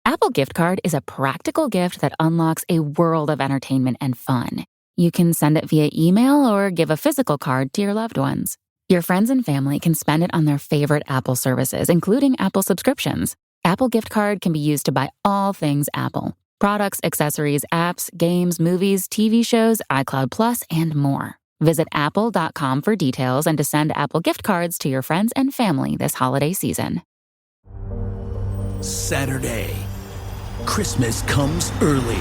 Apple Gift Card is a practical gift that unlocks a world of entertainment and fun. You can send it via email or give a physical card to your loved ones. Your friends and family can spend it on their favorite Apple services, including Apple subscriptions. Apple Gift Card can be used to buy all things Apple: products, accessories, apps, games, movies, TV shows, iCloud Plus, and more. Visit apple.com for details and to send Apple Gift Cards to your friends and family this holiday season. Saturday, Christmas comes early.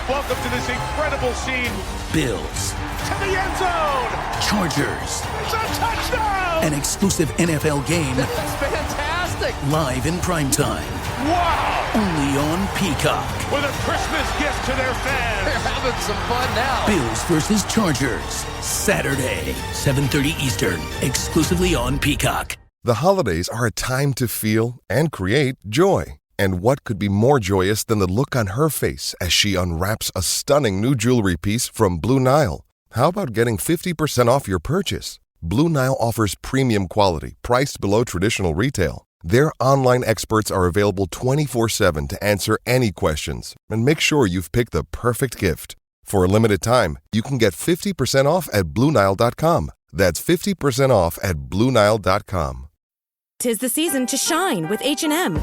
Welcome to this incredible scene. Bills. To the end zone. Chargers. It's a touchdown. An exclusive NFL game. That's fantastic. Live in primetime. Wow. Only on Peacock. With a Christmas gift to their fans. They're having some fun now. Bills versus Chargers. Saturday, 7:30 Eastern. Exclusively on Peacock. The holidays are a time to feel and create joy. And what could be more joyous than the look on her face as she unwraps a stunning new jewelry piece from Blue Nile? How about getting 50% off your purchase? Blue Nile offers premium quality, priced below traditional retail. Their online experts are available 24/7 to answer any questions and make sure you've picked the perfect gift. For a limited time, you can get 50% off at BlueNile.com. That's 50% off at BlueNile.com. 'Tis the season to shine with H&M.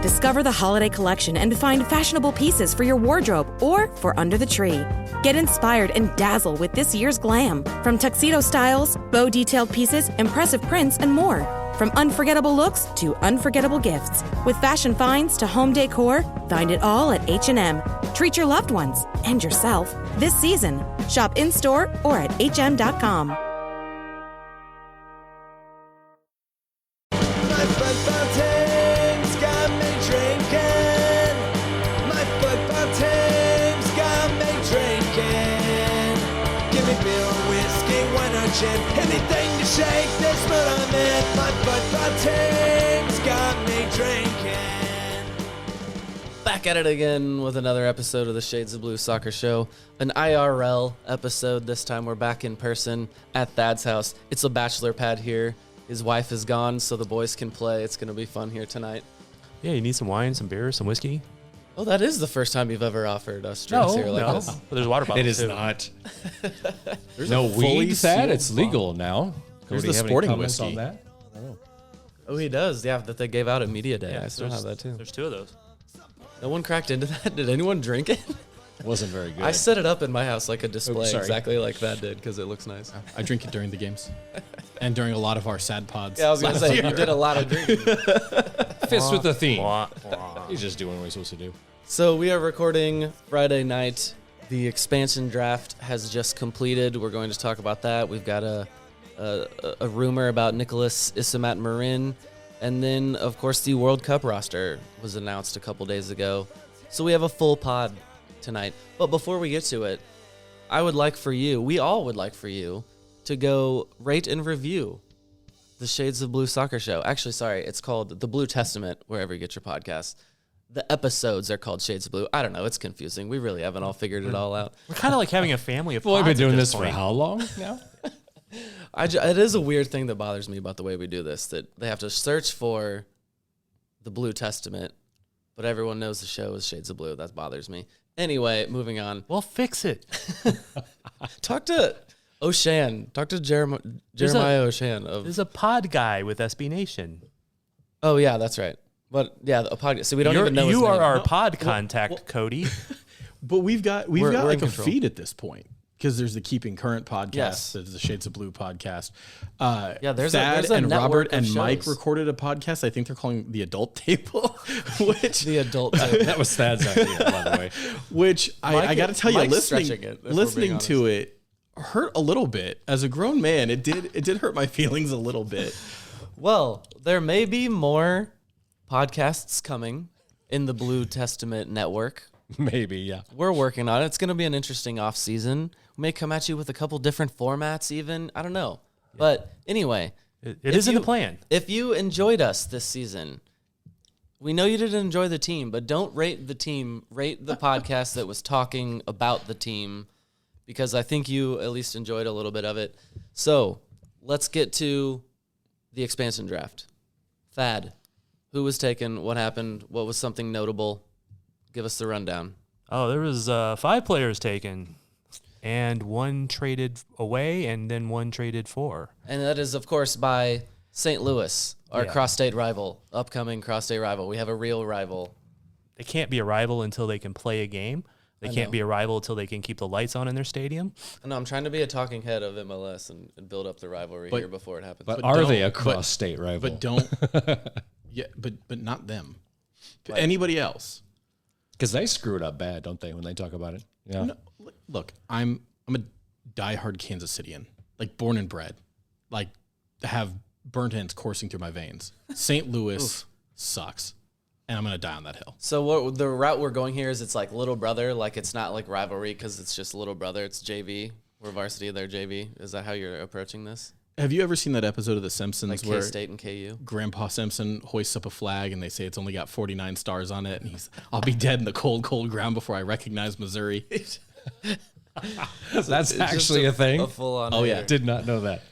Discover the holiday collection and find fashionable pieces for your wardrobe or for under the tree. Get inspired and dazzle with this year's glam. From tuxedo styles, bow detailed pieces, impressive prints, and more. From unforgettable looks to unforgettable gifts. With fashion finds to home decor, find it all at H&M. Treat your loved ones and yourself this season. Shop in-store or at hm.com. Anything to shake this mood I'm in. My football team's got me drinking. Back at it again with another episode of the Shades of Blue Soccer Show. An IRL episode. This time we're back in person at Thad's house. It's a bachelor pad here. His wife is gone, so the boys can play. It's going to be fun here tonight. Yeah, you need some wine, some beer, some whiskey. Oh, that is the first time you've ever offered us drinks here like this. But there's water bottles. It is too. not. There's no weed, Thad. It's legal now. There's Cody, the have any sporting comments whiskey. on that? I don't know. Oh, he does. Yeah, that they gave out at Media Day. Yeah, I still have that too. There's two of those. No one cracked into that? Did anyone drink it? Wasn't very good. I set it up in my house like a display, sorry. exactly like Thad did, because it looks nice. I drink it during the games and during a lot of our sad pods. Yeah, I was going to say, you did a lot of drinking. Fits with the theme. Wah, wah. He's just doing what he's supposed to do. So we are recording Friday night. The expansion draft has just completed. We're going to talk about that. We've got a rumor about Nicholas Isimat-Marin. And then, of course, the World Cup roster was announced a couple days ago. So we have a full pod tonight. But before we get to it, we all would like for you, to go rate and review the Shades of Blue Soccer Show. Actually, sorry, it's called The Blue Testament, wherever you get your podcasts. The episodes are called Shades of Blue. I don't know. It's confusing. We really haven't all figured it all out. We're kind of like having a family of Well, I've pods been at doing this for point. how long now? It is a weird thing that bothers me about the way we do this, that they have to search for the Blue Testament, but everyone knows the show is Shades of Blue. That bothers me. Anyway, moving on. Well, fix it. Talk to O'Shan. Talk to Jeremiah O'Shan. There's a pod guy with SB Nation. Oh, yeah, that's right. But, yeah, a podcast. So we don't even know his You name. are our pod contact, Cody. But we've got We're like in a control. feed at this point because there's the Keeping Current podcast. Yes. There's the Shades of Blue podcast. There's Thad a and network Robert of and Mike shows. recorded a podcast. I think they're calling the Adult Table, which The adult table. That was Thad's idea, by the way. which I got to tell you, Mike's stretching it, if we're being listening to it hurt a little bit. As a grown man, it did hurt my feelings a little bit. Well, there may be more podcasts coming in the Blue Testament network. Maybe, yeah. We're working on it. It's going to be an interesting off season. We may come at you with a couple different formats even. I don't know. Yeah. But anyway. It is in the plan. If you enjoyed us this season, we know you didn't enjoy the team, but don't rate the team. Rate the podcast that was talking about the team, because I think you at least enjoyed a little bit of it. So let's get to the expansion draft. Thad, Who was taken? What happened? What was something notable? Give us the rundown. Oh, there was 5 players taken, and 1 traded away, and then 1 traded for. And that is, of course, by St. Louis, our Yeah. cross-state rival, upcoming cross-state rival. We have a real rival. They can't be a rival until they can play a game. They can't be a rival until they can keep the lights on in their stadium. I know, I'm trying to be a talking head of MLS and build up the rivalry here before it happens. But are they a cross-state rival? But don't. Yeah, but not them. Anybody else? Because they screw it up bad, don't they, when they talk about it? Yeah. No, look, I'm a diehard Kansas Cityan, like born and bred, like have burnt ends coursing through my veins. St. Louis sucks, and I'm gonna die on that hill. So what the route we're going here is it's like little brother, like it's not like rivalry because it's just little brother. It's JV. We're varsity, they're JV. Is that how you're approaching this? Have you ever seen that episode of The Simpsons Like where K-State and KU? Grandpa Simpson hoists up a flag and they say it's only got 49 stars on it, and I'll be dead in the cold, cold ground before I recognize Missouri. That's actually a thing. A full-on Oh, yeah. hater. Did not know that.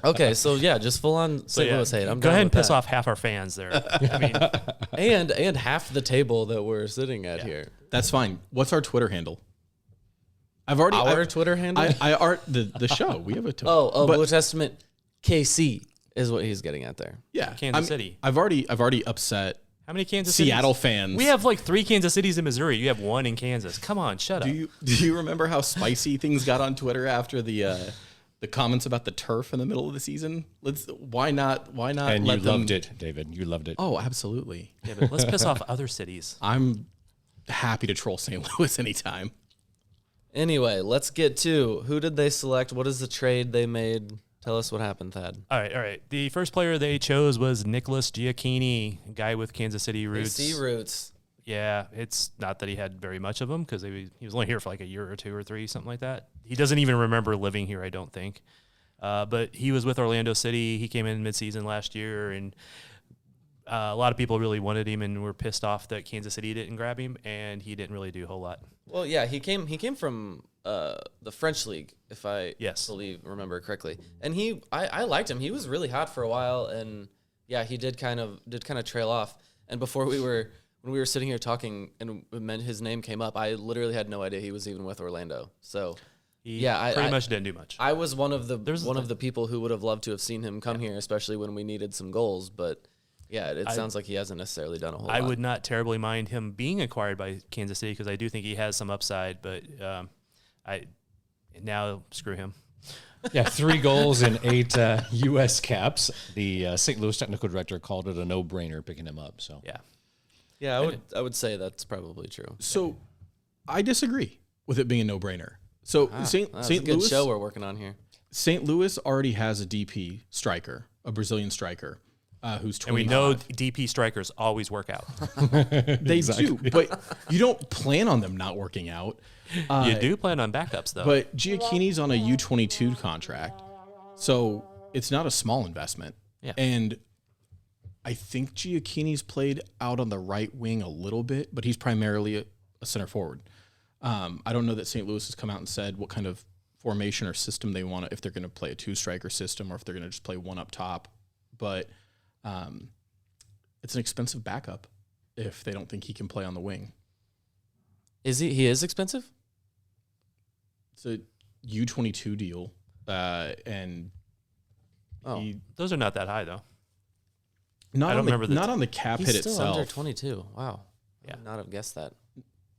Okay, so yeah, just full on St. Louis hate. I'm Go down ahead and with piss that. off half our fans there. I mean, and half the table that we're sitting at here. That's fine. What's our Twitter handle? Our Twitter handle? The show. We have a Twitter. Blue Testament KC is what he's getting at there. Yeah, Kansas City. I've already upset how many Kansas Seattle cities? fans. We have like 3 Kansas cities in Missouri. You have 1 in Kansas. Come on, shut up. Do you remember how spicy things got on Twitter after the comments about the turf in the middle of the season? Why not? And let you them... loved it, David. You loved it. Oh, absolutely. Yeah, but let's piss off other cities. I'm happy to troll St. Louis anytime. Anyway, let's get to who did they select? What is the trade they made? Tell us what happened, Thad. All right. The first player they chose was Nicholas Giacchini, a guy with Kansas City roots. KC roots. Yeah, it's not that he had very much of them because he was only here for like a year or 2 or 3, something like that. He doesn't even remember living here, I don't think. But he was with Orlando City. He came in midseason last year, and a lot of people really wanted him and were pissed off that Kansas City didn't grab him, and he didn't really do a whole lot. Well, yeah, he came from the French league, if I remember correctly. And I liked him. He was really hot for a while, and yeah, he did kind of trail off. And before when we were sitting here talking and his name came up, I literally had no idea he was even with Orlando. So he pretty much didn't do much. I was one of the people who would have loved to have seen him come here, especially when we needed some goals. But yeah, it sounds like he hasn't necessarily done a whole lot. I would not terribly mind him being acquired by Kansas City because I do think he has some upside, but now screw him. Yeah, 3 goals and 8 U.S. caps. The St. Louis technical director called it a no-brainer picking him up. So yeah, I would say that's probably true. So I disagree with it being a no-brainer. So St. Good Louis show we're working on here. St. Louis already has a DP striker, a Brazilian striker, who's 25. And we know DP strikers always work out. They do, but you don't plan on them not working out. You do plan on backups, though. But Giacchini's on a U22 contract, so it's not a small investment. Yeah. And I think Giacchini's played out on the right wing a little bit, but he's primarily a center forward. I don't know that St. Louis has come out and said what kind of formation or system they want, if they're going to play a 2-striker system or if they're going to just play 1 up top. But it's an expensive backup if they don't think he can play on the wing. He is expensive? It's a U22 deal, and those are not that high though. Not on the cap hit He's still itself. under 22. Wow. Yeah. I would not have guessed that.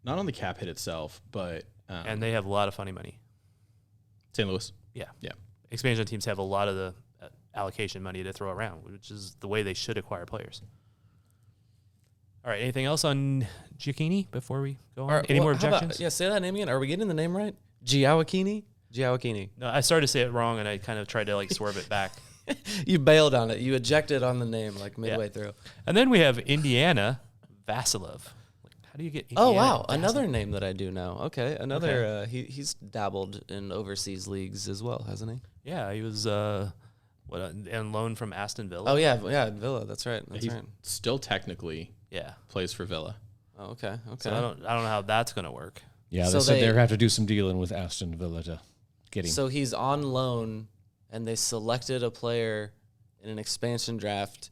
Not on the cap hit itself, but and they have a lot of funny money. St. Louis. Yeah. Yeah. Expansion teams have a lot of the allocation money to throw around, which is the way they should acquire players. All right. Anything else on Giacchini before we go on? Any more objections? Say that name again. Are we getting the name right? Giacchini? No, I started to say it wrong, and I kind of tried to swerve it back. You bailed on it. You ejected on the name midway through. And then we have Indiana Vasilov. How do you get Indiana wow. Vasilov? Another name that I do know. Okay. Another, he's dabbled in overseas leagues as well, hasn't he? Yeah, he was on loan from Aston Villa. Oh, yeah. Yeah, Villa. That's right. He's still technically plays for Villa. Oh, okay. So I don't know how that's going to work. Yeah, they said they're going to have to do some dealing with Aston Villa to get him. So he's on loan, and they selected a player in an expansion draft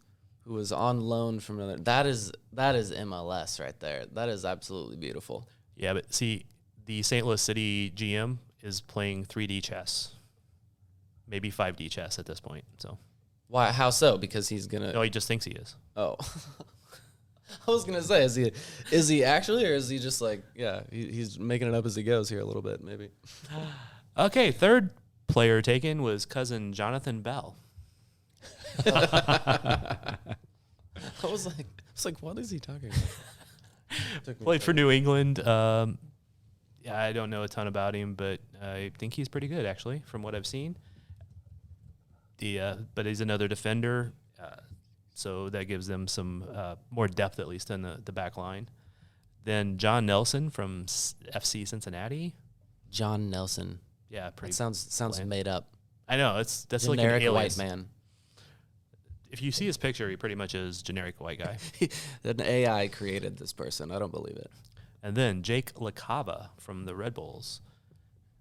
who was on loan from another. That is MLS right there. That is absolutely beautiful. Yeah, but see, the St. Louis City GM is playing 3D chess, maybe 5D chess at this point. So why? How so? Because he's gonna. no, he just thinks he is. Oh, I was gonna say, is he actually, or is he just like, yeah, he's making it up as he goes here a little bit, maybe. Okay, third player taken was cousin Jonathan Bell. I was like, what is he talking about? Played for New England. Yeah, I don't know a ton about him, but I think he's pretty good actually, from what I've seen. But he's another defender, so that gives them some more depth at least in the back line. Then John Nelson from FC Cincinnati. John Nelson. Yeah, pretty. That sounds made up. I know that's Generic like an alias. white man. If you see his picture, he pretty much is generic white guy. An AI created this person. I don't believe it. And then Jake LaCava from the Red Bulls.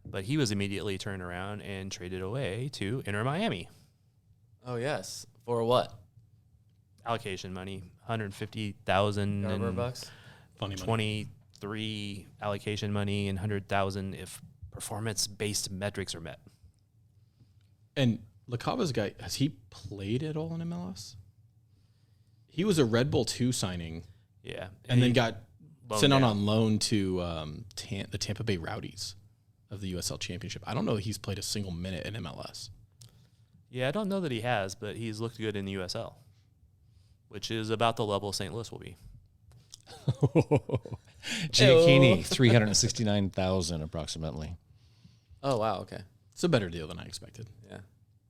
But he was immediately turned around and traded away to Inter Miami. Oh, yes. For what? Allocation money, $150,000 Garber bucks? Funny money. 23 allocation money and $100,000 if performance-based metrics are met. And LaCava's guy, has he played at all in MLS? He was a Red Bull 2 signing. Yeah. And then got sent down. on loan to the Tampa Bay Rowdies of the USL Championship. I don't know that he's played a single minute in MLS. Yeah, I don't know that he has, but he's looked good in the USL, which is about the level St. Louis will be. Giacchini, 369,000 approximately. Oh, wow. Okay. It's a better deal than I expected. Yeah.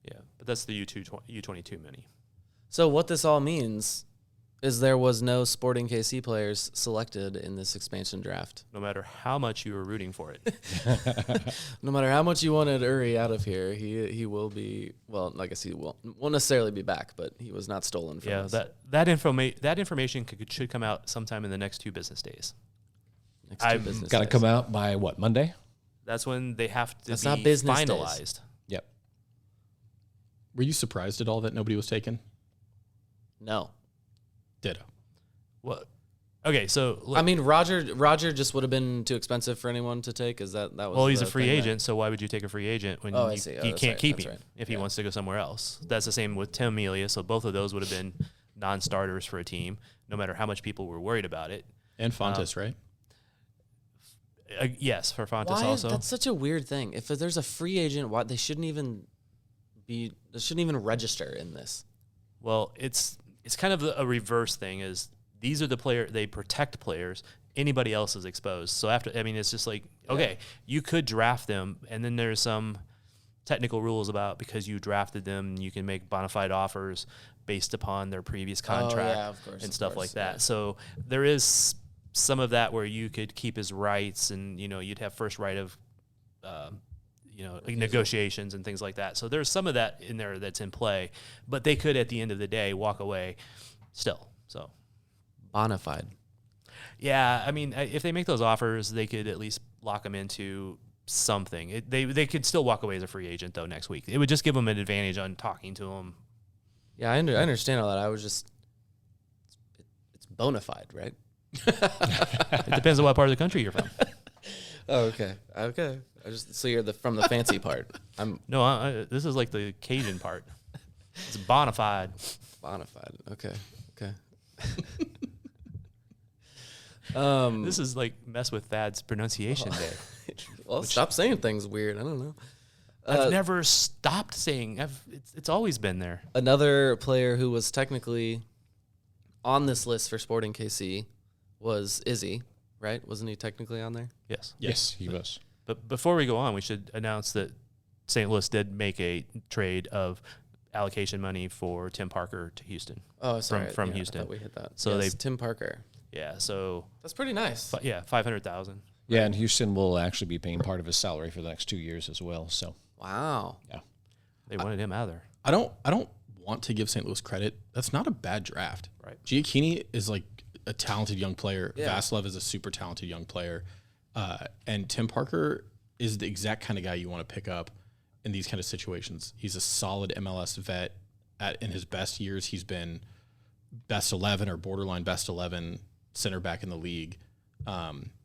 Yeah, but that's the U22 money. So what this all means is there was no Sporting KC players selected in this expansion draft. No matter how much you were rooting for it. No matter how much you wanted Uri out of here, he will be, well, I guess he won't necessarily be back, but he was not stolen from us. that information should come out sometime in the next 2 business days. Got to come out by what, Monday? That's when they have to That's be not business finalized. days. Yep. Were you surprised at all that nobody was taken? No. Ditto. What? Okay, so I mean, Roger just would have been too expensive for anyone to take. Is that was? well, he's a the free thing agent, so why would you take a free agent when I see. you That's can't right. keep That's him right. if he Yeah. wants to go somewhere else? That's the same with Tim Melia. So both of those would have been non-starters for a team, no matter how much people were worried about it. And Fontes, right? Yes, for Fontes Why? also. That's such a weird thing. If there's a free agent, why they shouldn't even register in this. Well, it's kind of a reverse thing. Is these are the player they protect players. Anybody else is exposed. So it's just like, okay, you could draft them, and then there's some technical rules about because you drafted them, you can make bona fide offers based upon their previous contract of course, and of stuff course, like that. yeah. So there is some of that where you could keep his rights, and you'd have first right of negotiations and things like that. So there's some of that in there that's in play, but they could at the end of the day walk away still. So Bona fide. yeah, I mean, if they make those offers, they could at least lock them into something. They could still walk away as a free agent though next week. It would just give them an advantage on talking to them. Yeah, I understand all that. I was just, it's bona fide, right? It depends on what part of the country you're from. Oh, okay. So you're from the fancy part. No, this is like the Cajun part. It's bona fide. Bona fide. Okay. This is like mess with Thad's pronunciation day. Well, stop saying things weird. I don't know. I've never stopped saying. It's always been there. Another player who was technically on this list for Sporting KC was Izzy, right? Wasn't he technically on there? Yes, he was. But before we go on, we should announce that St. Louis did make a trade of allocation money for Tim Parker to Houston. Oh, sorry. From Yeah, Houston. I thought we hit that. So yes, Tim Parker. Yeah, so That's pretty nice. $500,000. Yeah, and Houston will actually be paying part of his salary for the next 2 years as well. So Wow. yeah, They wanted him out of there. I don't want to give St. Louis credit. That's not a bad draft. Right. Giacchini is like a talented young player. Yeah. Vasilev is a super talented young player. And Tim Parker is the exact kind of guy you want to pick up in these kind of situations. He's a solid MLS vet. In his best years, he's been best 11 or borderline best 11 center back in the league.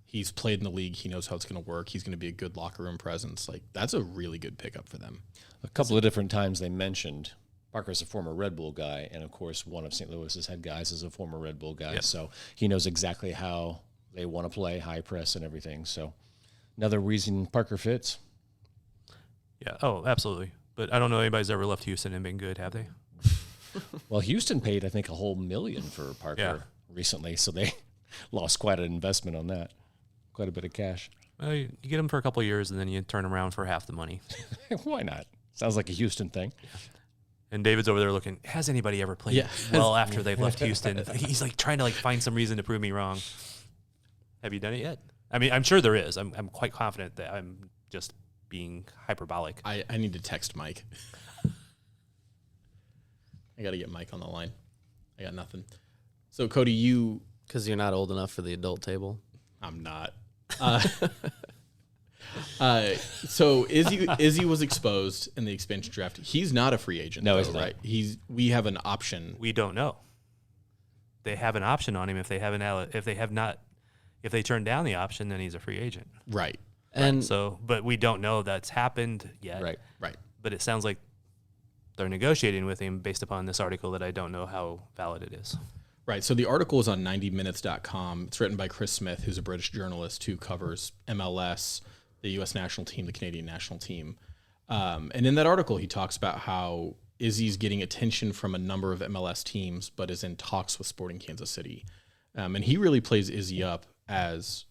He's played in the league. He knows how it's going to work. He's going to be a good locker room presence. Like, that's a really good pickup for them. A couple of different times they mentioned Parker's a former Red Bull guy, and of course, one of St. Louis's head guys is a former Red Bull guy. Yep. So he knows exactly how they want to play, high press and everything. So another reason Parker fits. Yeah. Oh, absolutely. But I don't know anybody's ever left Houston and been good, have they? Well, Houston paid, I think, a whole $1 million for Parker recently, so they lost quite an investment on that. Quite a bit of cash. Well, you get them for a couple of years, and then you turn them around for half the money. Why not? Sounds like a Houston thing. And David's over there looking, has anybody ever played well after they've left Houston? He's like trying to find some reason to prove me wrong. Have you done it yet? I mean, I'm sure there is. I'm quite confident that I'm just being hyperbolic. I need to text Mike. I got to get Mike on the line. I got nothing. So, Cody, Because you're not old enough for the adult table. I'm not. So Izzy was exposed in the expansion draft. He's not a free agent. No, though, he's not. right? We have an option. We don't know. They have an option on him. If they turn down the option, then he's a free agent. Right. And So, but we don't know that's happened yet. Right. Right. But it sounds like they're negotiating with him based upon this article that I don't know how valid it is. Right. So the article is on 90minutes.com. It's written by Chris Smith, who's a British journalist who covers MLS, the U.S. national team, the Canadian national team. And in that article, he talks about how Izzy's getting attention from a number of MLS teams, but is in talks with Sporting Kansas City. And he really plays Izzy up as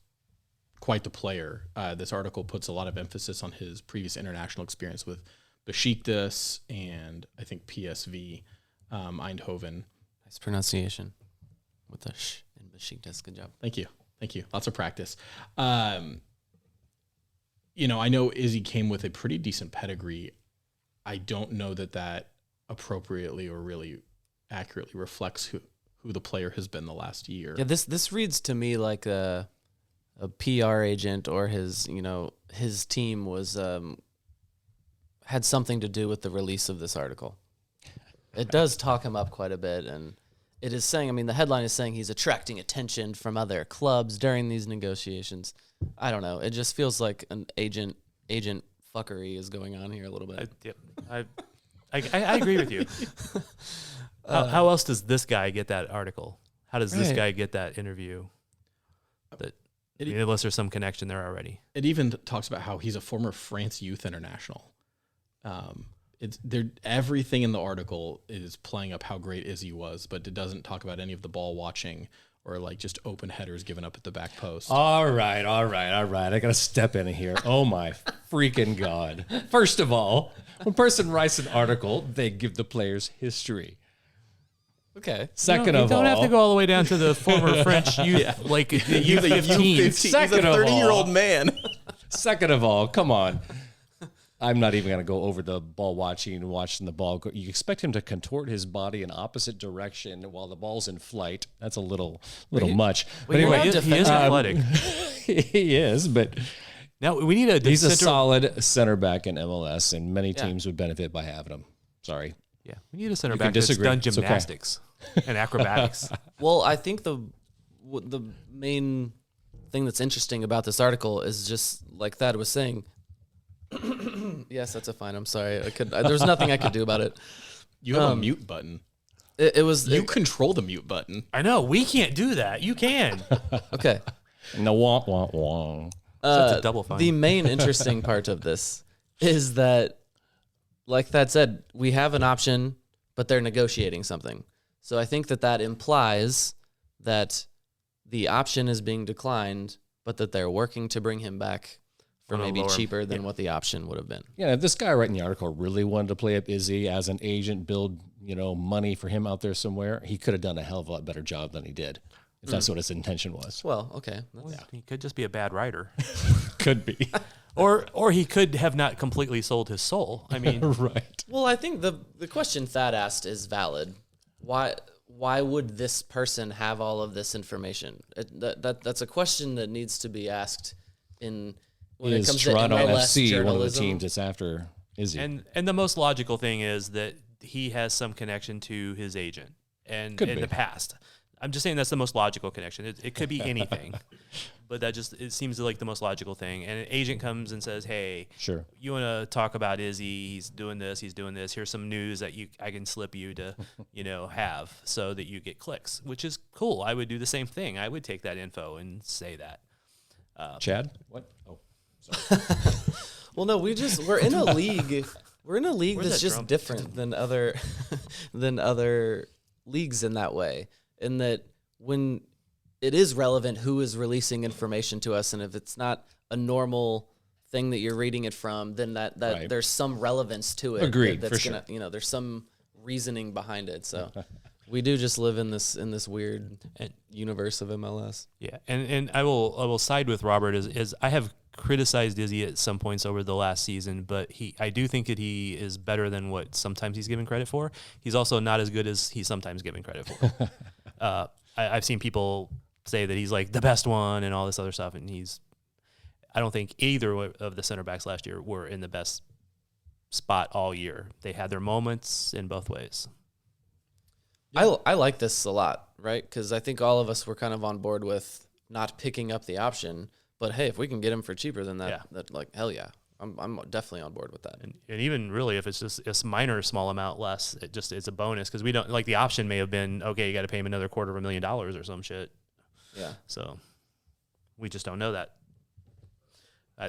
quite the player. This article puts a lot of emphasis on his previous international experience with Besiktas and I think PSV, Eindhoven. nice pronunciation with the sh in Besiktas. Good job. Thank you. Lots of practice. I know Izzy came with a pretty decent pedigree. I don't know that appropriately or really accurately reflects who the player has been the last year. Yeah, this reads to me like a PR agent or his team was had something to do with the release of this article. It does talk him up quite a bit, and it is saying, the headline is saying he's attracting attention from other clubs during these negotiations. I don't know. It just feels like an agent fuckery is going on here a little bit. I agree with you. How else does this guy get that article? How does this guy get that interview? Unless there's some connection there already. It even talks about how he's a former France youth international. Everything in the article is playing up how great Izzy was, but it doesn't talk about any of the ball watching or just open headers given up at the back post. All right. I got to step in here. Oh, my freaking God. First of all, when a person writes an article, they give the player's history. Okay. Second of all, you don't have to go all the way down to the former French youth, like the U15. Second of all, 30-year-old man. Second of all, come on. I'm not even going to go over the ball watching the ball go. You expect him to contort his body in opposite direction while the ball's in flight. That's a little much. But anyway, he is athletic. He is, but now we need a. He's a solid center back in MLS, and many teams would benefit by having him. Sorry. Yeah, we need a center back that's done gymnastics and acrobatics. Well, I think the main thing that's interesting about this article is just like Thad was saying. Yes, that's a fine. I'm sorry. There's nothing I could do about it. You have a mute button. You control the mute button. I know. We can't do that. You can. Okay. No, wah. That's a double fine. The main interesting part of this is that, like Thad said, we have an option, but they're negotiating something. So I think that implies that the option is being declined, but that they're working to bring him back for maybe cheaper than what the option would have been. Yeah, if this guy writing the article really wanted to play up Izzy as an agent, build money for him out there somewhere, he could have done a hell of a lot better job than he did, if that's what his intention was. Well, okay. He could just be a bad writer. Could be. Or he could have not completely sold his soul. Right. Well, I think the question Thad asked is valid. Why would this person have all of this information? That's a question that needs to be asked when it comes Toronto to MLS FC journalism. one of the teams that's after Izzy? And the most logical thing is that he has some connection to his agent. and Could in be. the past. I'm just saying that's the most logical connection. It could be anything, but it seems like the most logical thing. And an agent comes and says, "Hey, Sure. you want to talk about Izzy? He's doing this. Here's some news that I can slip you to, have so that you get clicks," which is cool. I would do the same thing. I would take that info and say that. Chad? What? Oh, sorry. Well, no, we're in a league. We're in a league Where's that's that just drum? different than other leagues in that way. In that when it is relevant who is releasing information to us, and if it's not a normal thing that you're reading it from, then that Right. there's some relevance to it. Agreed, That's for gonna, there's some reasoning behind it. So we do just live in this weird universe of MLS. Yeah, and I will side with Robert as I have criticized Izzy at some points over the last season, but I do think that he is better than what sometimes he's given credit for. He's also not as good as he's sometimes given credit for. I've seen people say that he's like the best one and all this other stuff, and I don't think either of the center backs last year were in the best spot all year. They had their moments in both ways. I like this a lot, right? Because I think all of us were kind of on board with not picking up the option. But hey, if we can get him for cheaper than that, that like hell yeah, I'm definitely on board with that. And even really, if it's just a minor small amount less, it's a bonus because we don't like the option may have been okay. You got to pay him another $250,000 or some shit. Yeah. So we just don't know that.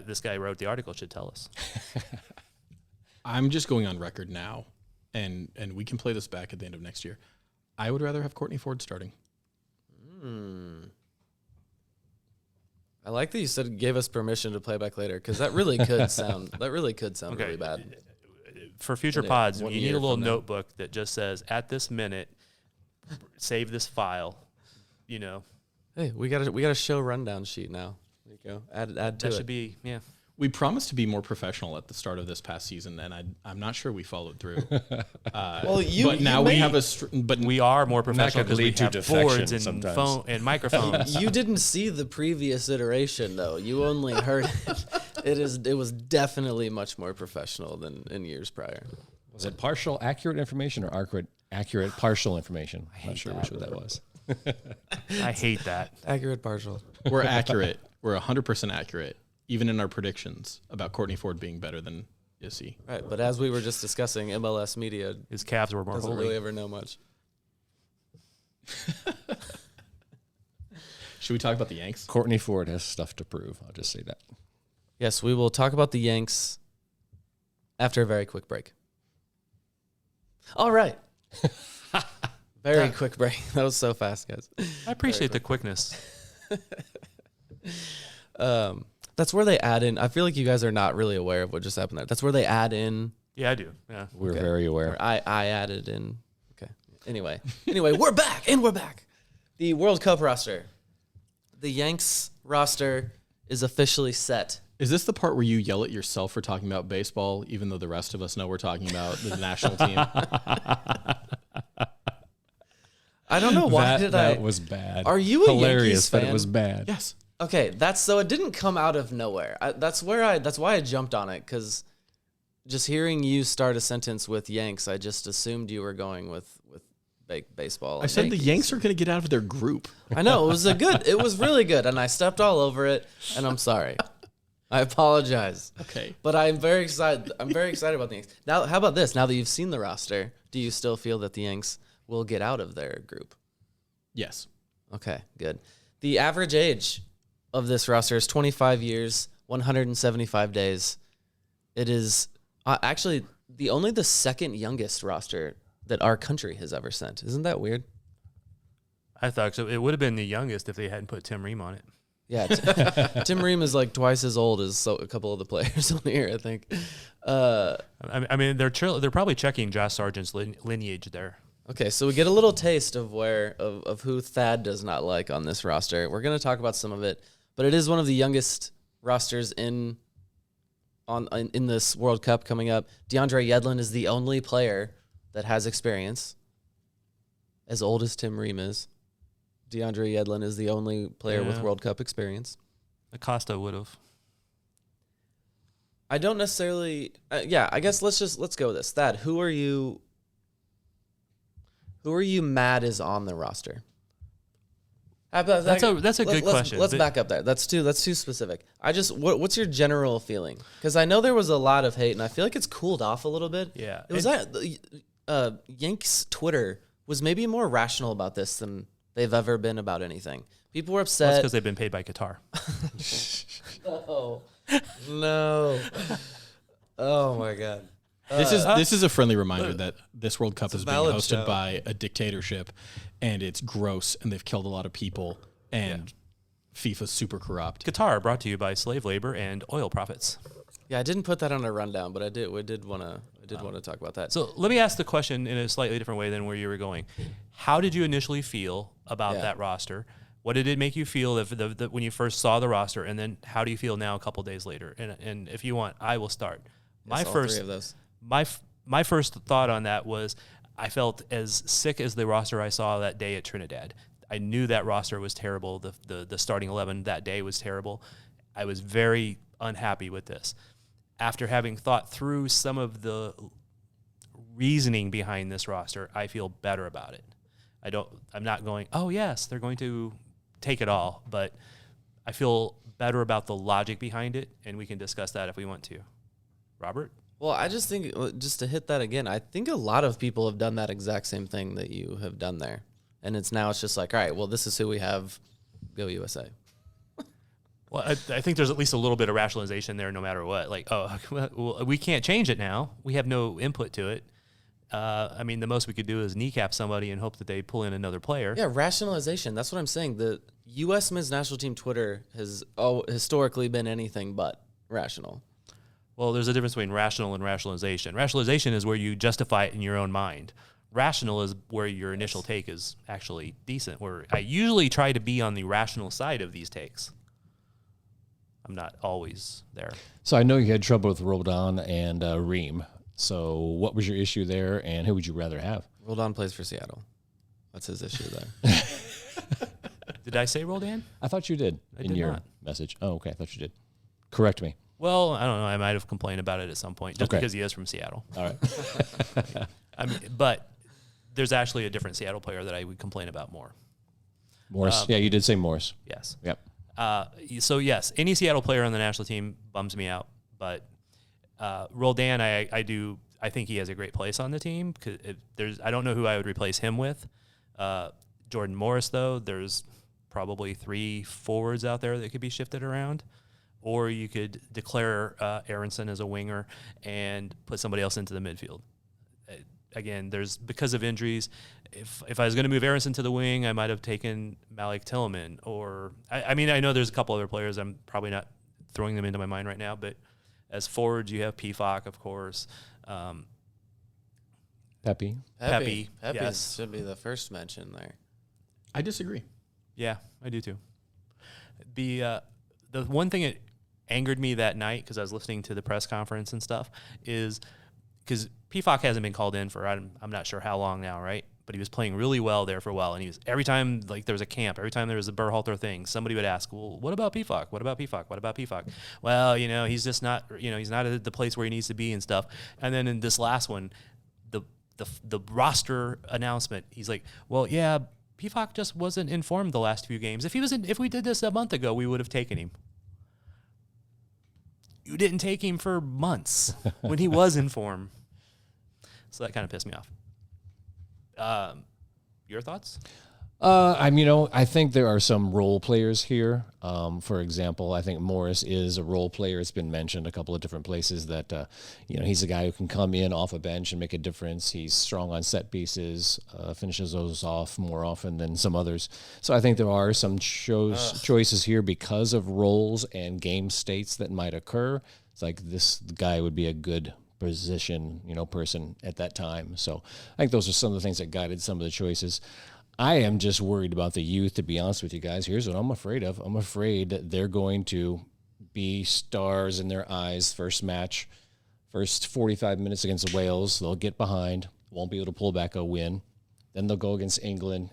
This guy wrote the article should tell us. I'm just going on record now, and we can play this back at the end of next year. I would rather have Courtney Ford starting. I like that you said gave us permission to play back later because that really could sound Okay. really bad. For future In it, pods, you 1 need year a little from now. notebook that just says, at this minute, save this file. Hey, we got a show rundown sheet now. There you go. Add to That it. should be, yeah. We promised to be more professional at the start of this past season, and I'm not sure we followed through. But now we have but We are more professional could because we lead to have defection boards and sometimes. phone and microphones. You didn't see the previous iteration though. You only heard it. It was definitely much more professional than in years prior. Was it partial accurate information or accurate partial information? I'm not sure which one that was. I hate that. Accurate partial. we're accurate. We're 100% accurate, even in our predictions about Courtney Ford being better than Izzy. Right, but as we were just discussing, MLS media His calves were more doesn't holy. really ever know much. Should we talk about the Yanks? Courtney Ford has stuff to prove. I'll just say that. Yes, we will talk about the Yanks after a very quick break. All right. Very quick break. That was so fast, guys. I appreciate the quickness. That's where they add in. I feel like you guys are not really aware of what just happened there. That's where they add in. Yeah, I do. Yeah. We're very aware. Or I added in. Okay. Anyway, we're back and we're back. The World Cup roster. The Yanks roster is officially set. Is this the part where you yell at yourself for talking about baseball, even though the rest of us know we're talking about the national team? I don't know why that was bad. Are you a hilarious Yankees that fan? it was bad? Yes. Okay, so it didn't come out of nowhere. That's why I jumped on it, because just hearing you start a sentence with Yanks, I just assumed you were going with baseball. I and said the Yankees. Yanks are going to get out of their group. I know it was really good, and I stepped all over it, and I'm sorry. I apologize. Okay. But I'm very excited. I'm very excited about the Yanks. Now, how about this? Now that you've seen the roster, do you still feel that the Yanks will get out of their group? Yes. Okay, good. The average age of this roster is 25 years, 175 days. It is actually the second youngest roster that our country has ever sent. Isn't that weird? I thought so. It would have been the youngest if they hadn't put Tim Ream on it. Yeah, Tim Ream is like twice as old as a couple of the players on here, I think. I mean, they're probably checking Josh Sargent's lineage there. Okay, so we get a little taste of of who Thad does not like on this roster. We're going to talk about some of it, but it is one of the youngest rosters in this World Cup coming up. DeAndre Yedlin is the only player that has experience, as old as Tim Ream is. DeAndre Yedlin is the only player with World Cup experience. Acosta would have. I don't necessarily. I guess let's go with this. Thad, who are you Who are you mad is on the roster? That's a good question. Let's back up there. That's too specific. What's your general feeling? Because I know there was a lot of hate, and I feel like it's cooled off a little bit. Yeah, it was Yanks Twitter was maybe more rational about this than they've ever been about anything. People were upset. That's because they've been paid by Qatar. No. Oh my God. This is a friendly reminder that this World Cup is being valid hosted show. by a dictatorship, and it's gross, and they've killed a lot of people, and FIFA's super corrupt. Qatar brought to you by slave labor and oil profits. Yeah, I didn't put that on a rundown, but I did want to talk about that. So let me ask the question in a slightly different way than where you were going. How did you initially feel about that roster? What did it make you feel that when you first saw the roster, and then how do you feel now a couple days later? And if you want, I will start. All three of those. My first thought on that was I felt as sick as the roster I saw that day at Trinidad. I knew that roster was terrible. The starting 11 that day was terrible. I was very unhappy with this. After having thought through some of the reasoning behind this roster, I feel better about it. I'm not going, oh yes, they're going to take it all, but I feel better about the logic behind it, and we can discuss that if we want to. Robert? Well, I just think, just to hit that again, I think a lot of people have done that exact same thing that you have done there. And it's just like, all right, well, this is who we have. Go USA. Well, I think there's at least a little bit of rationalization there no matter what. Like, well, we can't change it now. We have no input to it. I mean, the most we could do is kneecap somebody and hope that they pull in another player. Yeah, rationalization. That's what I'm saying. The U.S. men's national team Twitter has historically been anything but rational. Well, there's a difference between rational and rationalization. Rationalization is where you justify it in your own mind. Rational is where your initial take is actually decent, where I usually try to be on the rational side of these takes. I'm not always there. So I know you had trouble with Roldan and Reem. So what was your issue there, and who would you rather have? Roldan plays for Seattle. That's his issue there. Did I say Roldan? I thought you did in your message. Oh, okay. I thought you did. Correct me. Well, I don't know. I might have complained about it at some point just because he is from Seattle. All right. I mean, but there's actually a different Seattle player that I would complain about more. Morris. Yeah, you did say Morris. Yes. Yep. So, yes, any Seattle player on the national team bums me out. But Roldan, I think he has a great place on the team. I don't know who I would replace him with. Jordan Morris, though, there's probably 3 forwards out there that could be shifted around. Or you could declare Aronson as a winger and put somebody else into the midfield. Again, because of injuries, if I was going to move Aronson to the wing, I might have taken Malik Tillman. Or I mean, I know there's a couple other players. I'm probably not throwing them into my mind right now. But as forwards, you have Pifak, of course. Pepe, yes. Should be the first mention there. I disagree. Yeah, I do too. The one thing that angered me that night, because I was listening to the press conference and stuff, is because Pifak hasn't been called in for I'm not sure how long now, right? But he was playing really well there for a while, and he was every time there was a camp, every time there was a Berhalter thing, somebody would ask, "Well, what about Pifak? What about Pifak? What about Pifak?" Well, he's just not, he's not at the place where he needs to be and stuff. And then in this last one, the roster announcement, he's like, "Well, yeah, Pifak just wasn't informed the last few games. If we did this a month ago, we would have taken him." You didn't take him for months when he was in form. So that kind of pissed me off. Your thoughts? I think there are some role players here. For example, I think Morris is a role player. It's been mentioned a couple of different places that, he's a guy who can come in off a bench and make a difference. He's strong on set pieces, finishes those off more often than some others. So I think there are some choices here because of roles and game states that might occur. It's like this guy would be a good position, person at that time. So I think those are some of the things that guided some of the choices. I am just worried about the youth, to be honest with you guys. Here's what I'm afraid of. I'm afraid that they're going to be stars in their eyes. First match, first 45 minutes against Wales, they'll get behind, won't be able to pull back a win. Then they'll go against England,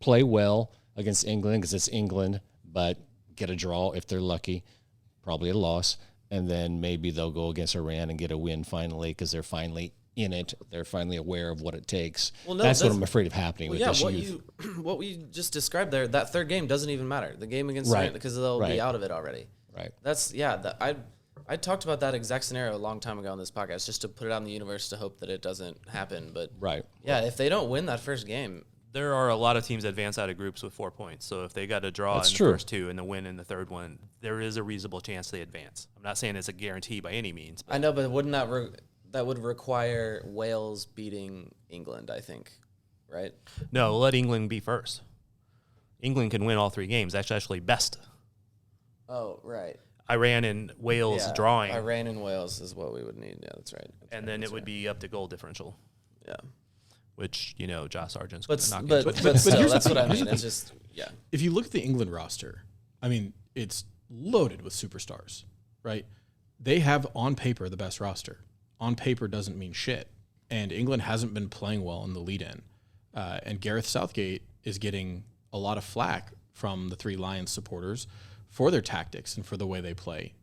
play well against England because it's England, but get a draw if they're lucky, probably a loss. And then maybe they'll go against Iran and get a win finally because they're finally in it. They're finally aware of what it takes. Well, no, that's what I'm afraid of happening with this what youth. what we just described there, that third game doesn't even matter. The game against Right. because they'll Right. be out of it already. Right. That's I talked about that exact scenario a long time ago on this podcast, just to put it out in the universe to hope that it doesn't happen. But Right. yeah, if they don't win that first game, There are a lot of teams that advance out of groups with 4 points. So if they got a draw That's in true. the first two and the win in the third one, there is a reasonable chance they advance. I'm not saying it's a guarantee by any means. But I know, but wouldn't that would require Wales beating England? I think, right? no, let England be first. England can win all 3 games. That's actually best. Oh, right. Iran and Wales Yeah, drawing, Iran and Wales is what we would need. Yeah, that's right. and then it would be up to goal differential, Yeah, which Josh Sargent's but going to knock but into. but still, here's the that's what I thing. mean. It's just If you look at the England roster, I mean, it's loaded with superstars, right? They have on paper the best roster. On paper doesn't mean shit. And England hasn't been playing well in the lead-in. And Gareth Southgate is getting a lot of flack from the Three Lions supporters for their tactics and for the way they play.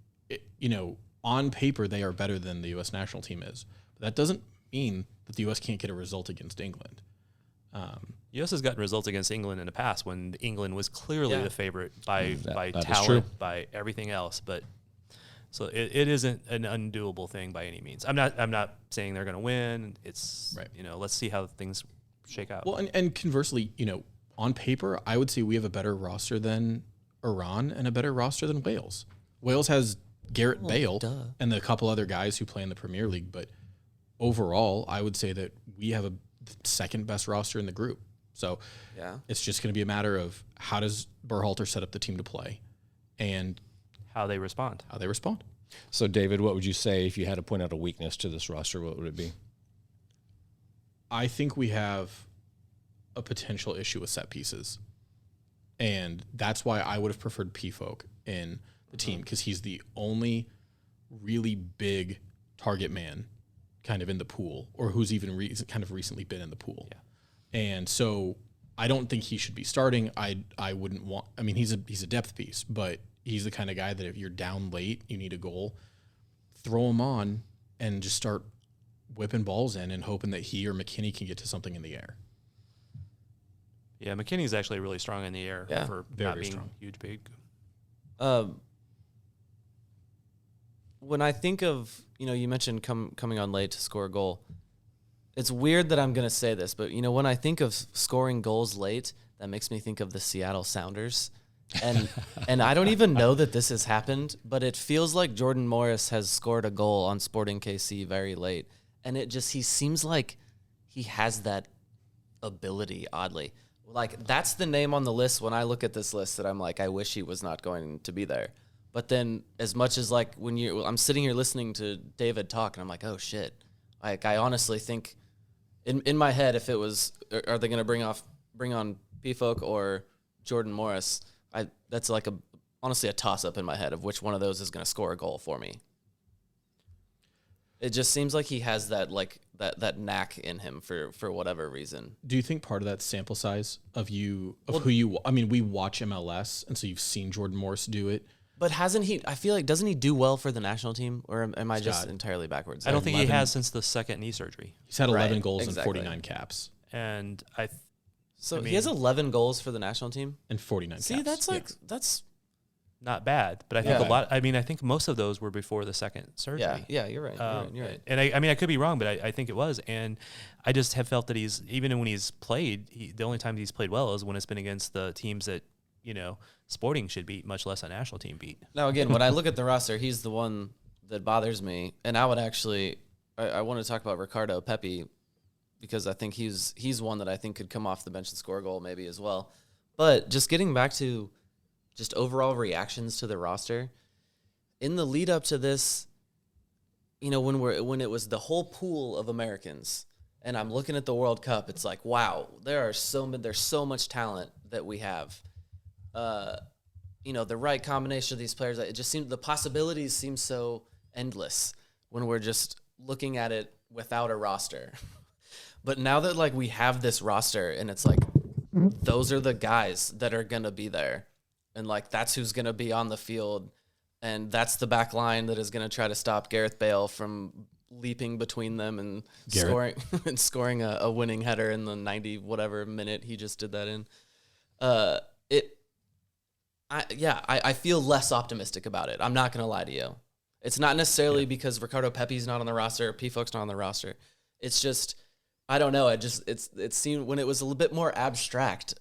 On paper, they are better than the U.S. national team is. But that doesn't mean that the U.S. can't get a result against England. U.S. has gotten results against England in the past when England was clearly the favorite by that is talent, true. by everything else. But so it isn't an undoable thing by any means. I'm not saying they're going to win. It's Right. Let's see how things shake out. Well, and conversely, on paper, I would say we have a better roster than Iran and a better roster than Wales. Wales has Gareth Bale and a couple other guys who play in the Premier League, but overall, I would say that we have a second best roster in the group. So yeah. it's just going to be a matter of how does Berhalter set up the team to play and how they respond. how they respond. So, David, what would you say if you had to point out a weakness to this roster? What would it be? I think we have a potential issue with set pieces. And that's why I would have preferred P-Folk in the team, because he's the only really big target man kind of in the pool, or who's even kind of recently been in the pool. Yeah. And so I don't think he should be starting. I wouldn't want, I mean, he's a depth piece, but he's the kind of guy that if you're down late, you need a goal, throw him on and just start whipping balls in and hoping that he or McKinney can get to something in the air. Yeah, McKinney's actually really strong in the air for very not being strong. huge, big. When I think of, you mentioned coming on late to score a goal. It's weird that I'm going to say this, but, when I think of scoring goals late, that makes me think of the Seattle Sounders. And I don't even know that this has happened, but it feels like Jordan Morris has scored a goal on Sporting KC very late. And he seems like he has that ability, oddly. Like, that's the name on the list when I look at this list that I'm like, I wish he was not going to be there. But then as much as like I'm sitting here listening to David talk and I'm like, oh shit. Like, I honestly think in my head, if it was, are they going to bring on P-Folk or Jordan Morris? That's like honestly a toss up in my head of which one of those is going to score a goal for me. It just seems like he has that that knack in him for whatever reason. Do you think part of that sample size of who you? I mean, we watch MLS, and so you've seen Jordan Morris do it. But hasn't he? I feel like doesn't he do well for the national team, or am I just Scott, entirely backwards? I don't think he 11 has since the second knee surgery. He's had 11 Right, goals exactly. and 49 caps And So I mean, he has 11 goals for the national team. and 49 See, caps. that's Yeah. that's not bad, but I think Yeah. a lot. I mean, I think most of those were before the second surgery. yeah. You're right. You're right. And I mean, I could be wrong, but I think it was. And I just have felt that he's, even when he's played, the only time he's played well is when it's been against the teams that, Sporting should beat, much less a national team beat. Now, again, when I look at the roster, he's the one that bothers me. And I would actually, I want to talk about Ricardo Pepi because I think he's one that I think could come off the bench and score a goal maybe as well. But just getting back to just overall reactions to the roster, in the lead up to this, when it was the whole pool of Americans, and I'm looking at the World Cup, it's like, wow, there's so much talent that we have. The right combination of these players, it just seems the possibilities seem so endless when we're just looking at it without a roster. But now that like we have this roster and it's like those are the guys that are going to be there and like that's who's going to be on the field and that's the back line that is going to try to stop Gareth Bale from leaping between them and Garrett. scoring a winning header in the 90 whatever minute he just did that in. I feel less optimistic about it. I'm not going to lie to you. It's not necessarily because Ricardo Pepi's not on the roster or Pfolk's not on the roster. It's just, I don't know. It seemed when it was a little bit more abstract.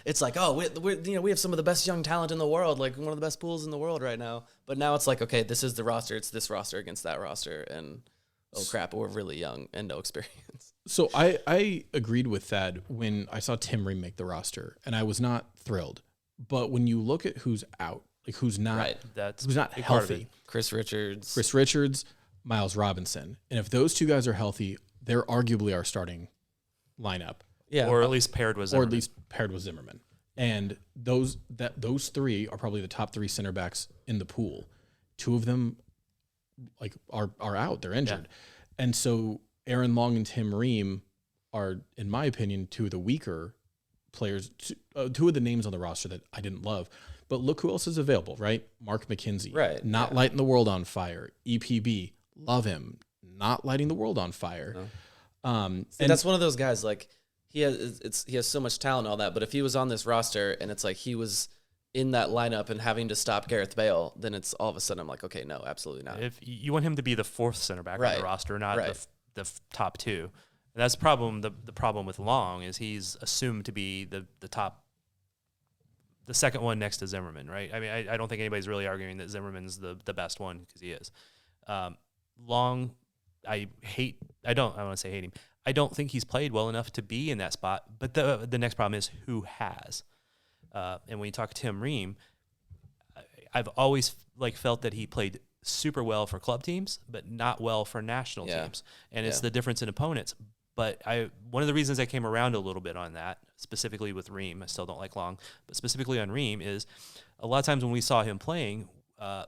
It's like, oh, we have some of the best young talent in the world, like one of the best pools in the world right now. But now it's like, okay, this is the roster. It's this roster against that roster, and oh crap, we're really young and no experience. So I agreed with Thad when I saw Tim Ream make the roster, and I was not thrilled. But when you look at who's out, like who's not healthy, Chris Richards, Miles Robinson, and if those two guys are healthy, they're arguably our starting lineup. Yeah, or at least paired with Zimmerman. And those three are probably the top three center backs in the pool. Two of them like are out; they're injured, and so Aaron Long and Tim Ream are, in my opinion, two of the weaker players. Two of the names on the roster that I didn't love. But look who else is available, right? Mark McKenzie, right? Not lighting the world on fire. EPB, love him, not lighting the world on fire. No. And that's one of those guys. Like he has so much talent and all that. But if he was on this roster and it's like he was in that lineup and having to stop Gareth Bale, then it's all of a sudden I'm like, okay, no, absolutely not. If you want him to be the fourth center back on the roster, not the top two. And that's the problem. The problem with Long is he's assumed to be the top. The second one next to Zimmerman, right? I mean, I don't think anybody's really arguing that Zimmerman's the best one because he is. Long, I don't want to say hate him. I don't think he's played well enough to be in that spot. But the next problem is who has. And when you talk Tim Ream, I've always felt that he played super well for club teams, but not well for national teams. And it's the difference in opponents. But one of the reasons I came around a little bit on that, specifically with Ream, I still don't like Long, but specifically on Ream, is a lot of times when we saw him playing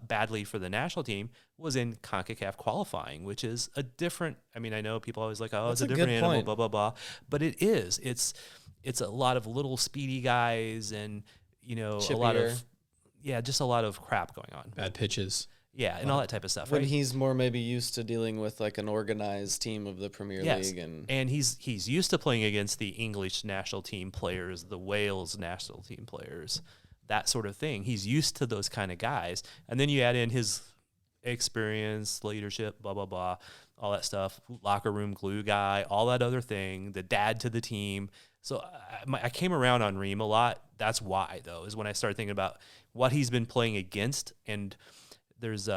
badly for the national team was in CONCACAF qualifying, which is a different. I mean, I know people always like, oh, it's a different animal, point. blah blah blah, but it is. It's a lot of little speedy guys, and Chippier. A lot of just a lot of crap going on, bad pitches. Yeah, and all that type of stuff. When right? he's more maybe used to dealing with like an organized team of the Premier League, and he's used to playing against the English national team players, the Wales national team players, that sort of thing. He's used to those kind of guys, and then you add in his experience, leadership, blah blah blah, all that stuff, locker room glue guy, all that other thing, the dad to the team. So I came around on Ream a lot. That's why, though, is when I started thinking about what he's been playing against. And there's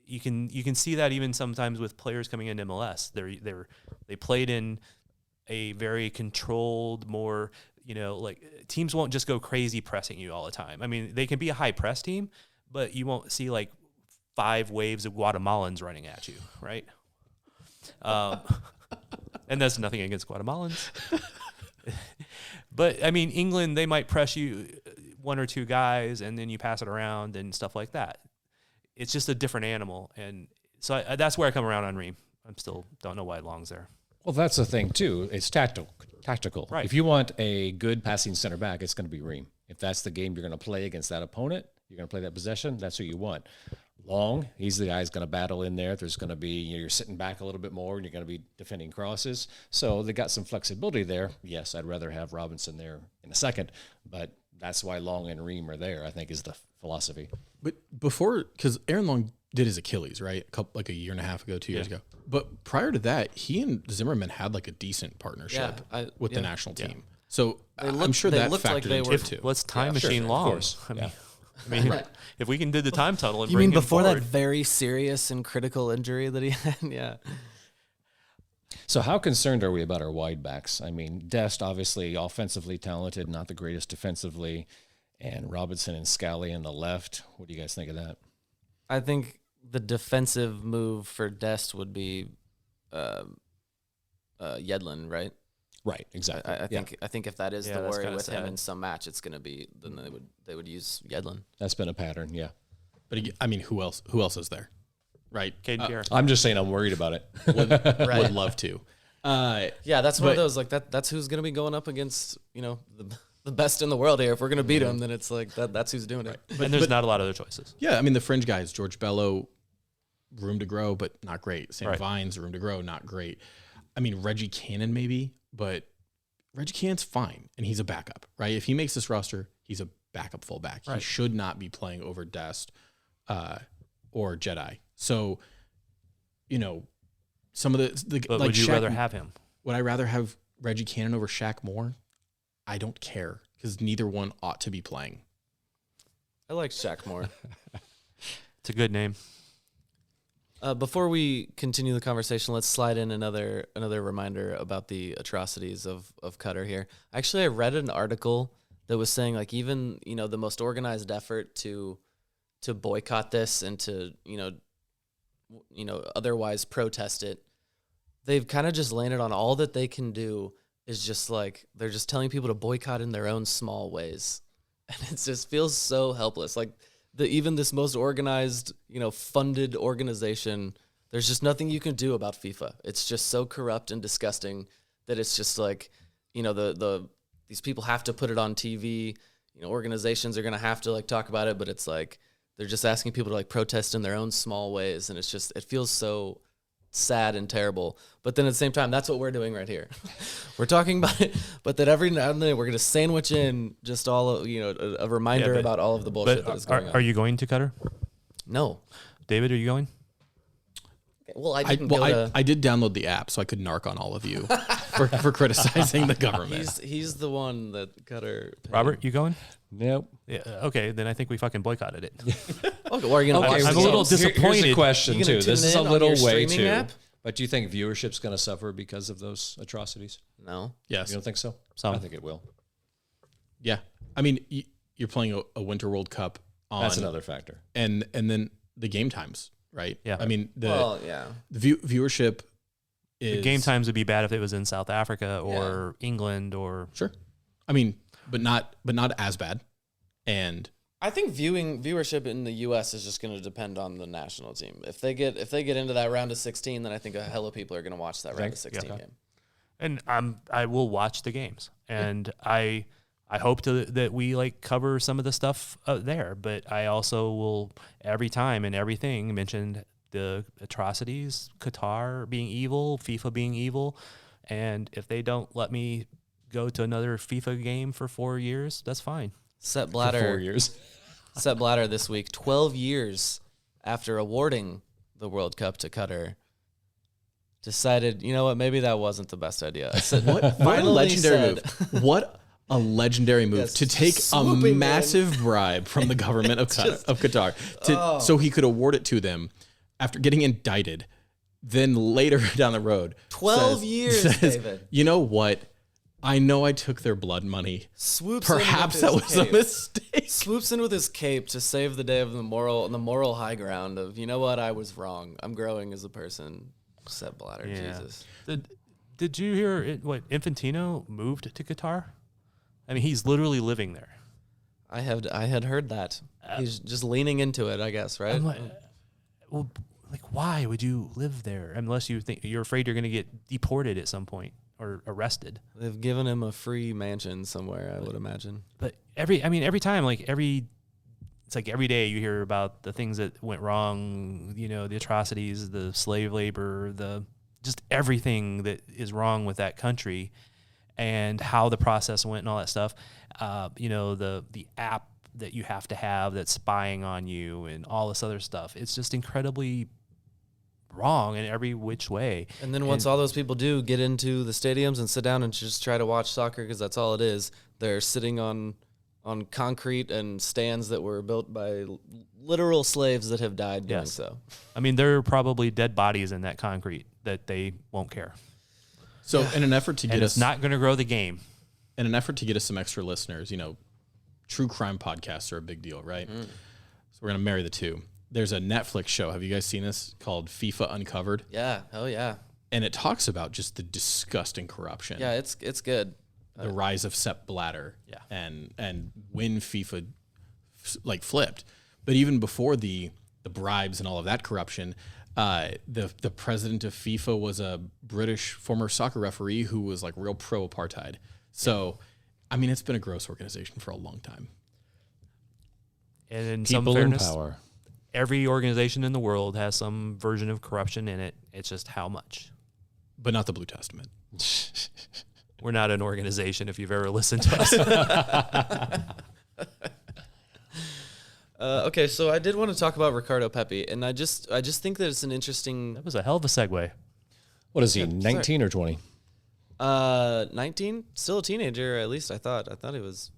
you can see that even sometimes with players coming into MLS. They played in a very controlled, more, teams won't just go crazy pressing you all the time. I mean, they can be a high press team, but you won't see like 5 waves of Guatemalans running at you, right? And that's nothing against Guatemalans. But I mean, England, they might press you 1 or 2 guys and then you pass it around and stuff like that. It's just a different animal. And so that's where I come around on Ream. I'm still don't know why Long's there. Well, that's the thing too. It's tactical. Right. If you want a good passing center back, it's going to be Ream. If that's the game you're going to play against that opponent, you're going to play that possession, that's who you want. Long, he's the guy who's going to battle in there. There's going to be, you're sitting back a little bit more and you're going to be defending crosses. So they got some flexibility there. Yes, I'd rather have Robinson there in a second, but that's why Long and Ream are there, I think, is the philosophy. But before, because Aaron Long did his Achilles, right? A year and a half ago, 2 years ago. But prior to that, he and Zimmerman had like a decent partnership with the national team. So I'm sure that factored into it too. Let's time machine Long. I mean, if we can do the time tunnel and you bring mean him before forward. that very serious and critical injury that he had? Yeah. So how concerned are we about our wide backs? I mean, Dest, obviously offensively talented, not the greatest defensively, and Robinson and Scally on the left. What do you guys think of that? I think the defensive move for Dest would be Yedlin, right? Right, exactly. I think if that is the worry with sad. him in some match, it's going to be then they would use Yedlin. That's been a pattern, yeah. But I mean, who else is there? Right. Caden Pierre. I'm just saying I'm worried about it. Would love to. Yeah, that's one of those like that's who's going to be going up against the best in the world here. If we're going to beat him, then it's like that's who's doing it. And there's not a lot of other choices. Yeah, I mean the fringe guys, George Bello, room to grow, but not great. Sam Right. Vines, room to grow, not great. I mean, Reggie Cannon maybe, but Reggie Cannon's fine, and he's a backup, right? If he makes this roster, he's a backup fullback. He should not be playing over Dest or Jedi. So, some of the But like would you Shaq, rather have him? Would I rather have Reggie Cannon over Shaq Moore? I don't care because neither one ought to be playing. I like Shaq more. It's a good name. Before we continue the conversation, let's slide in another reminder about the atrocities of Qatar here. Actually, I read an article that was saying like even the most organized effort to boycott this and to otherwise protest it, they've kind of just landed on all that they can do is just like they're just telling people to boycott in their own small ways, and it just feels so helpless. Like even this most organized, funded organization, there's just nothing you can do about FIFA. It's just so corrupt and disgusting that it's just like, these people have to put it on TV. Organizations are going to have to like talk about it, but it's like they're just asking people to like protest in their own small ways. And it feels so sad and terrible. But then at the same time, that's what we're doing right here. We're talking about it, but that every now and then we're going to sandwich in just all of, a reminder about all of the bullshit that is going on. Are you going to Qatar? No. David, are you going? Well, I did download the app so I could narc on all of you for criticizing the government. He's the one that Qatar paid. Robert, you going? Nope. Yeah. Okay, then I think we fucking boycotted it. Okay, well, are you gonna watch I'm the a little games? disappointed. Here's a question You gonna too. This tune is a in on little your way streaming too. app? But do you think viewership's going to suffer because of those atrocities? No. Yes. You don't think so? Some. I think it will. Yeah. I mean, you're playing a Winter World Cup on. That's another factor. And then the game times, right? Yeah. I mean, the viewership is. The game times would be bad if it was in South Africa or England or. Sure. I mean, but not as bad. And I think viewership in the U.S. is just going to depend on the national team. If they get into that round of 16, then I think a hell of people are going to watch that round of 16 game. And I will watch the games, and I hope that we like cover some of the stuff there. But I also will every time and everything mention the atrocities, Qatar being evil, FIFA being evil, and if they don't let me go to another FIFA game for 4 years, that's fine. Sepp Blatter. For 4 years. Sepp Blatter this week, 12 years after awarding the World Cup to Qatar, decided, you know what, maybe that wasn't the best idea. I said, what a legendary move. What a legendary move to take a massive bribe from the government of Qatar so he could award it to them after getting indicted. Then later down the road, 12 years, David. You know what? I know I took their blood money. Perhaps that was a mistake. Swoops in with his cape to save the day of the moral high ground of, you know what, I was wrong. I'm growing as a person. Sepp Blatter, Jesus. Did you hear what Infantino moved to Qatar? I mean, he's literally living there. I had heard that. He's just leaning into it, I guess, right? Well, like, why would you live there unless you think you're afraid you're going to get deported at some point or arrested? They've given him a free mansion somewhere, I would imagine. But every time, it's like every day you hear about the things that went wrong, the atrocities, the slave labor, just everything that is wrong with that country and how the process went and all that stuff. The app that you have to have that's spying on you and all this other stuff. It's just incredibly wrong in every which way. And then once all those people do get into the stadiums and sit down and just try to watch soccer, because that's all it is, they're sitting on concrete and stands that were built by literal slaves that have died doing so. I mean, there are probably dead bodies in that concrete that they won't care. So in an effort to get us... it's not going to grow the game. In an effort to get us some extra listeners, true crime podcasts are a big deal, right? So we're going to marry the two. There's a Netflix show. Have you guys seen this? Called FIFA Uncovered. Yeah. Oh, yeah. And it talks about just the disgusting corruption. Yeah, it's good. The rise of Sepp Blatter. Yeah. And when FIFA flipped. But even before the bribes and all of that corruption, the president of FIFA was a British former soccer referee who was like real pro-apartheid. So, I mean, it's been a gross organization for a long time. And in People some fairness, in power. every organization in the world has some version of corruption in it. It's just how much. But not the Blue Testament. We're not an organization if you've ever listened to us. Okay, so I did want to talk about Ricardo Pepi, and I just think that it's an interesting. That was a hell of a segue. What is he, 19 or 20? 19, still a teenager. At least I thought he was,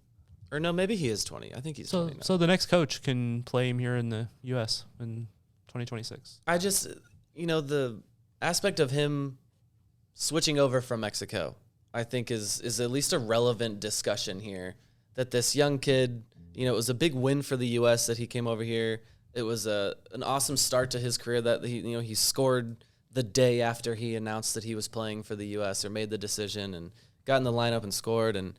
or no, maybe he is 20. I think he's 20 now. So the next coach can play him here in the U.S. in 2026. I just, the aspect of him switching over from Mexico, I think is at least a relevant discussion here. That this young kid, it was a big win for the U.S. that he came over here. It was an awesome start to his career that he scored the day after he announced that he was playing for the U.S. or made the decision and got in the lineup and scored. And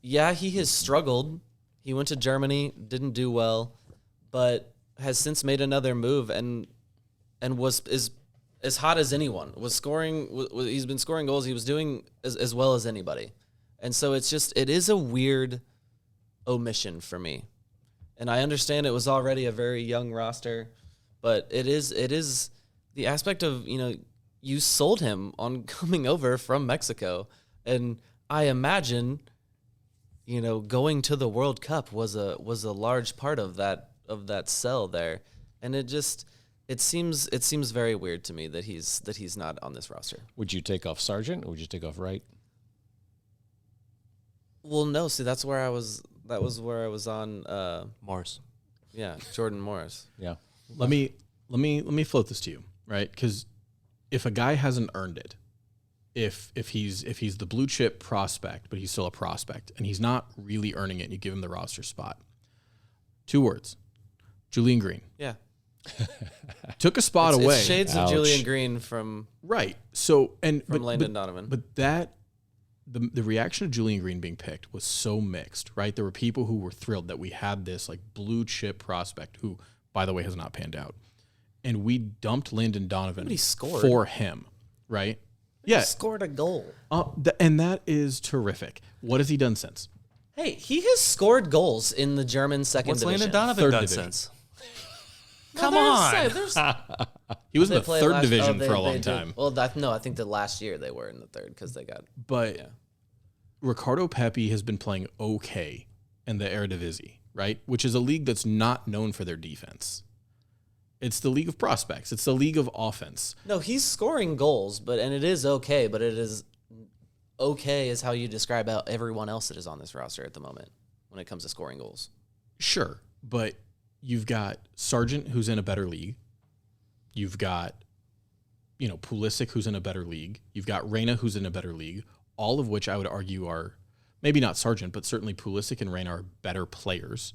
yeah, he has struggled. He went to Germany, didn't do well, but has since made another move and is as hot as anyone. Was scoring. He's been scoring goals. He was doing as well as anybody. And so it is a weird omission for me. And I understand it was already a very young roster, but it is the aspect of, you sold him on coming over from Mexico. And I imagine, going to the World Cup was a large part of that sell there. And it seems very weird to me that he's not on this roster. Would you take off Sargent or would you take off Wright? Well, no, see, that was where I was on Morris. Yeah, Jordan Morris. Yeah. Let me float this to you, right? Because if a guy hasn't earned it, if he's the blue chip prospect, but he's still a prospect, and he's not really earning it, and you give him the roster spot, 2 words: Julian Green. Yeah. Took a spot It's away. shades of Julian Green from right. So Landon Donovan. But that the reaction of Julian Green being picked was so mixed, right? There were people who were thrilled that we had this like blue chip prospect who, by the way, has not panned out. And we dumped Landon Donovan But he scored. for him, right? Yeah. He scored a goal. And that is terrific. What has he done since? Hey, he has scored goals in the German second What's division. Landon Donovan Third done division. since? Come on. He was in They the play third last- division they- for a they long did. time. Well, I think the last year they were in the third because they got. But Yeah. Ricardo Pepi has been playing okay in the Eredivisie, right? Which is a league that's not known for their defense. It's the league of prospects. It's the league of offense. No, he's scoring goals, and it is okay, but it is okay is how you describe out everyone else that is on this roster at the moment when it comes to scoring goals. Sure, but you've got Sargent, who's in a better league. You've got, Pulisic, who's in a better league. You've got Reyna, who's in a better league. All of which I would argue are, maybe not Sargent, but certainly Pulisic and Reyna are better players.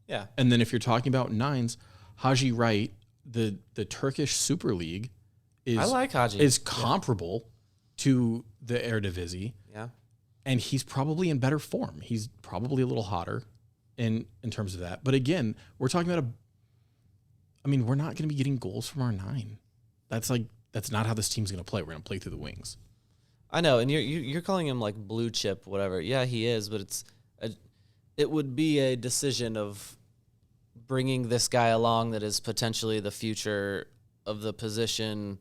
Yeah. And then if you're talking about nines, Haji Wright, the Turkish Super League is I like Haji. is comparable to the Eredivisie. Yeah. And he's probably in better form. He's probably a little hotter in terms of that. But again, we're talking about we're not going to be getting goals from our 9. That's not how this team's going to play. We're going to play through the wings. I know, and you're calling him like blue chip, whatever. Yeah, he is, but it would be a decision of bringing this guy along that is potentially the future of the position,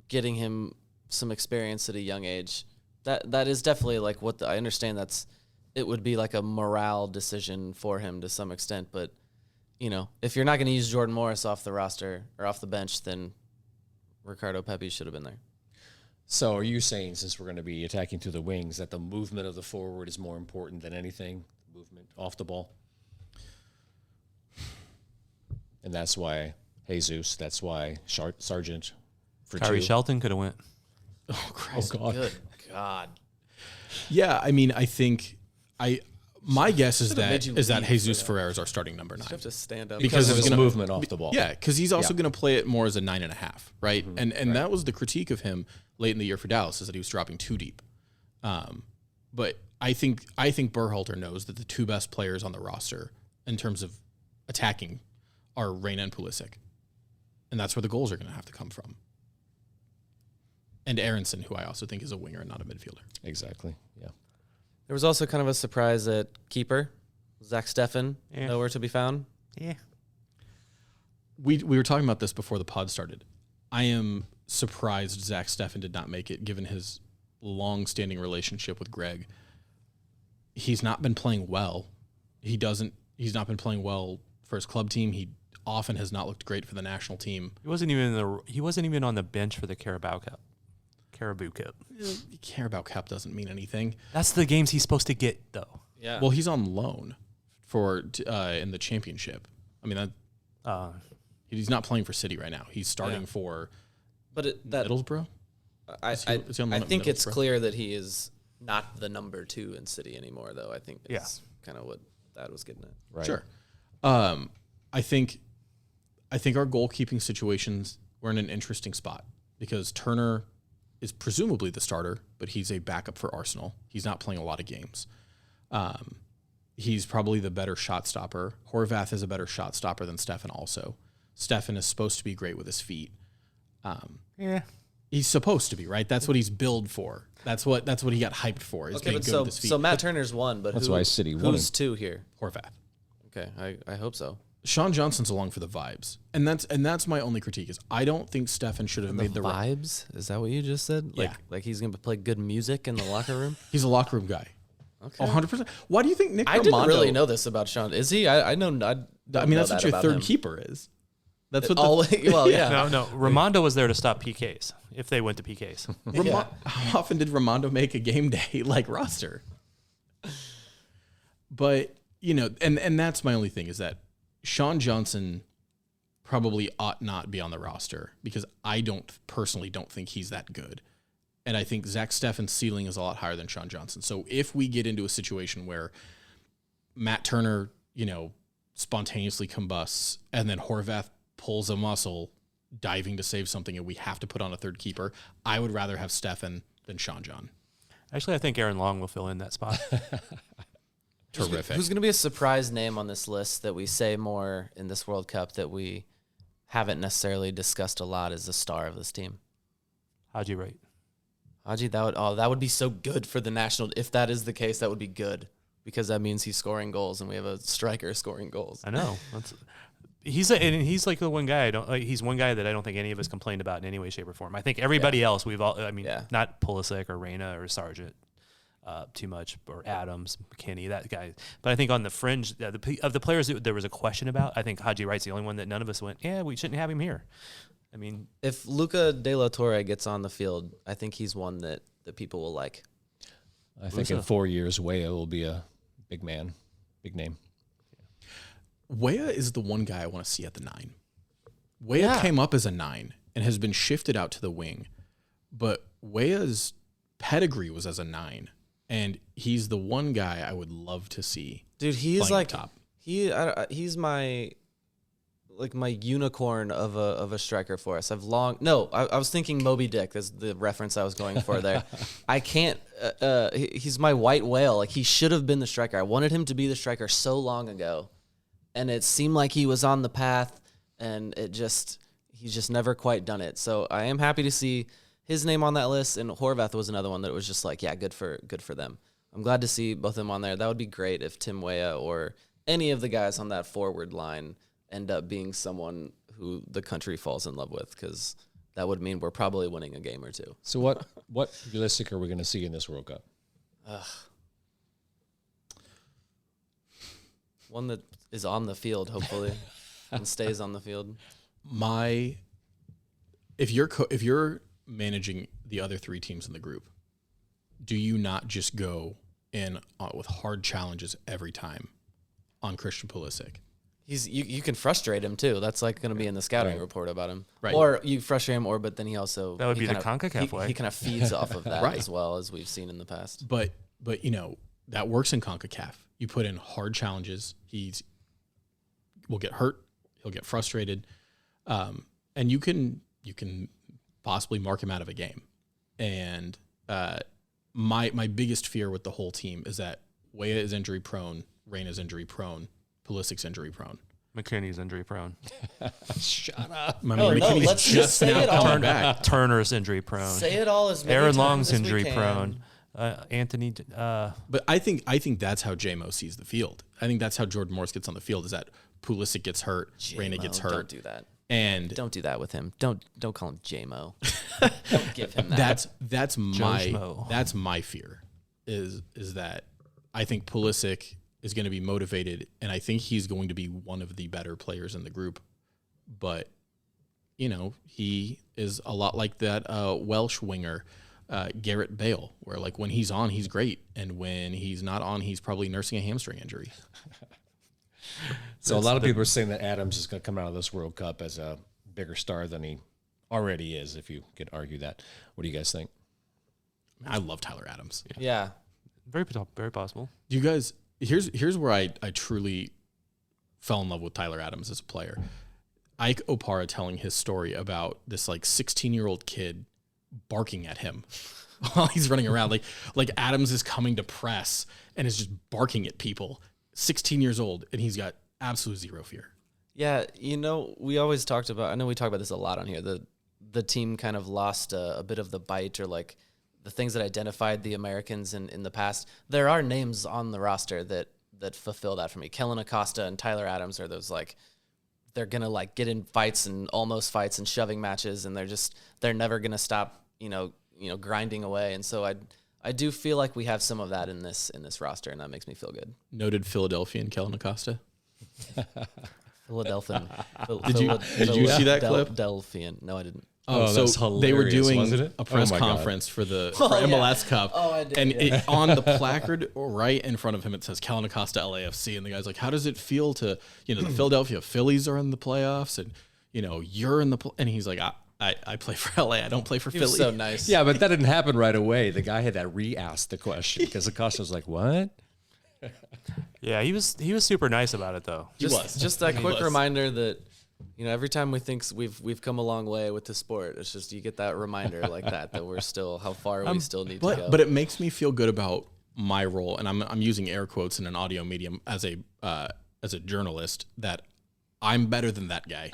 getting him some experience at a young age. That is definitely like I understand it would be like a morale decision for him to some extent, but if you're not going to use Jordan Morris off the roster or off the bench, then Ricardo Pepi should have been there. So are you saying, since we're going to be attacking through the wings, that the movement of the forward is more important than anything, movement off the ball? And that's why Jesus, that's why Sargent for Kyrie 2. Shelton could have went. Oh, Christ. God. Good God. Yeah, I think my guess is made you that leave Jesus for that. Ferrer is our starting number 9. You have to stand up. Because of he's his gonna- movement off the ball. Yeah, because he's also Yeah. going to play it more as a 9.5, right? And that was the critique of him late in the year for Dallas, is that he was dropping too deep. But I think Berhalter knows that the 2 best players on the roster in terms of attacking are Reyna and Pulisic. And that's where the goals are going to have to come from. And Aronson, who I also think is a winger and not a midfielder. Exactly, yeah. There was also kind of a surprise at keeper. Zach Steffen, Yeah. nowhere to be found. Yeah. we were talking about this before the pod started. I am surprised Zach Steffen did not make it, given his long-standing relationship with Greg. He's not been playing well. He's not been playing well for his club team. He often has not looked great for the national team. He wasn't even on the bench for the Carabao Cup. Carabao Cup doesn't mean anything. That's the games he's supposed to get, though. Yeah. Well, he's on loan for in the championship. I mean, he's not playing for City right now. He's starting for Middlesbrough. I Is he on loan at think it's Middlesbrough? clear that he is not the number 2 in City anymore, though. I think that's kind of what that was getting at. Right. Sure. I think our goalkeeping situations, we're in an interesting spot because Turner is presumably the starter, but he's a backup for Arsenal. He's not playing a lot of games. He's probably the better shot stopper. Horvath is a better shot stopper than Steffen also. Steffen is supposed to be great with his feet. He's supposed to be, right? That's what he's billed for. That's what he got hyped for, is being good with his feet. So Matt Turner's 1, but That's why City won. Who's 2 here? Horvath. Okay, I hope so. Sean Johnson's along for the vibes. And that's my only critique is I don't think Steffen should have made the right. Vibes? Is that what you just said? Yeah. Like he's going to play good music in the locker room? He's a locker room guy. Okay. 100%. Why do you think Nick I Raimondo... didn't really know this about Sean. Is he? I know. I mean, that's what your third keeper is. That's what well, yeah. No. Raimondo was there to stop PKs if they went to PKs. How often did Raimondo make a game day roster? But, and that's my only thing is that Sean Johnson probably ought not be on the roster because I personally don't think he's that good. And I think Zach Steffen's ceiling is a lot higher than Sean Johnson. So if we get into a situation where Matt Turner, spontaneously combusts and then Horvath pulls a muscle diving to save something and we have to put on a third keeper, I would rather have Steffen than Sean John. Actually, I think Aaron Long will fill in that spot. Terrific. Who's going to be a surprise name on this list that we say more in this World Cup that we haven't necessarily discussed a lot as the star of this team? Haji Wright. Haji, that would be so good for the national. If that is the case, that would be good because that means he's scoring goals and we have a striker scoring goals. I know. He's like the one guy he's one guy that I don't think any of us complained about in any way, shape, or form. I think everybody else not Pulisic or Reyna or Sargent too much, or Adams, McKinney, that guy. But I think on the fringe of the players that there was a question about, I think Haji Wright's the only one that none of us went, yeah, we shouldn't have him here. I mean, if Luca De La Torre gets on the field, I think he's one that people will like. I think in 4 years, Weah will be a big man, big name. Weah is the one guy I want to see at the 9. Weah came up as a 9 and has been shifted out to the wing, but Weah's pedigree was as a 9, and he's the one guy I would love to see. Dude, he's like top. He's my unicorn of a striker for us. I was thinking Moby Dick. That's the reference I was going for there. I can't. He's my white whale. Like he should have been the striker. I wanted him to be the striker so long ago. And it seemed like he was on the path, and he's just never quite done it. So I am happy to see his name on that list, and Horvath was another one that was just like, yeah, good for them. I'm glad to see both of them on there. That would be great if Tim Weah or any of the guys on that forward line end up being someone who the country falls in love with, because that would mean we're probably winning a game or two. So what realistic are we going to see in this World Cup? One that is on the field, hopefully, and stays on the field. If you're managing the other 3 teams in the group, do you not just go in with hard challenges every time on Christian Pulisic? You can frustrate him too. That's like going to be in the scouting report about him. Right. Or you frustrate him, but then he also that would be the CONCACAF way. He kind of feeds off of that as well, as we've seen in the past. But that works in CONCACAF. You put in hard challenges. Will get hurt. He'll get frustrated, and you can possibly mark him out of a game. And my biggest fear with the whole team is that Weah is injury prone, Reyna's injury prone, Pulisic's injury prone, McKinney's injury prone. Shut up. Let's just say it all. Turner's injury prone. Say it all as many Aaron times Long's as we injury can. prone. Anthony. But I think that's how JMO sees the field. I think that's how Jordan Morris gets on the field, is that Pulisic gets hurt, Reyna gets hurt. Don't do that. And don't do that with him. Don't call him J-Mo. Don't give him that. That's my fear is that I think Pulisic is going to be motivated, and I think he's going to be one of the better players in the group. But, he is a lot like that Welsh winger, Gareth Bale, where like when he's on, he's great. And when he's not on, he's probably nursing a hamstring injury. So a lot of people are saying that Adams is going to come out of this World Cup as a bigger star than he already is, if you could argue that. What do you guys think? I love Tyler Adams. Yeah. Very possible. Do you guys, here's where I truly fell in love with Tyler Adams as a player. Ike Opara telling his story about this like 16-year-old kid barking at him while he's running around. Like Adams is coming to press and is just barking at people. 16 years old, and he's got absolute zero fear. Yeah, we always talked about, I know we talk about this a lot on here, the team kind of lost a bit of the bite, or like the things that identified the Americans in the past. There are names on the roster that fulfill that for me. Kellen Acosta and Tyler Adams are those, like, they're going to like get in fights and almost fights and shoving matches, and they're never going to stop, grinding away. And so I do feel like we have some of that in this roster, and that makes me feel good. Noted Philadelphian Kellen Acosta. Philadelphian. Did you see that clip? Philadelphian. No, I didn't. So they were doing a press conference for MLS Cup. Oh, I did. And on the placard right in front of him, it says Kellen Acosta LAFC. And the guy's like, how does it feel to, the Philadelphia Phillies are in the playoffs, and, you're in the, and he's like, I play for LA. I don't play for Philly. Was so nice. Yeah, but that didn't happen right away. The guy had to re-ask the question because Acosta was like, what? Yeah, he was super nice about it though. Just that quick reminder that, every time we think we've come a long way with the sport, it's just you get that reminder like that we're still, how far we still need to go. But it makes me feel good about my role, and I'm using air quotes in an audio medium as a journalist, that I'm better than that guy.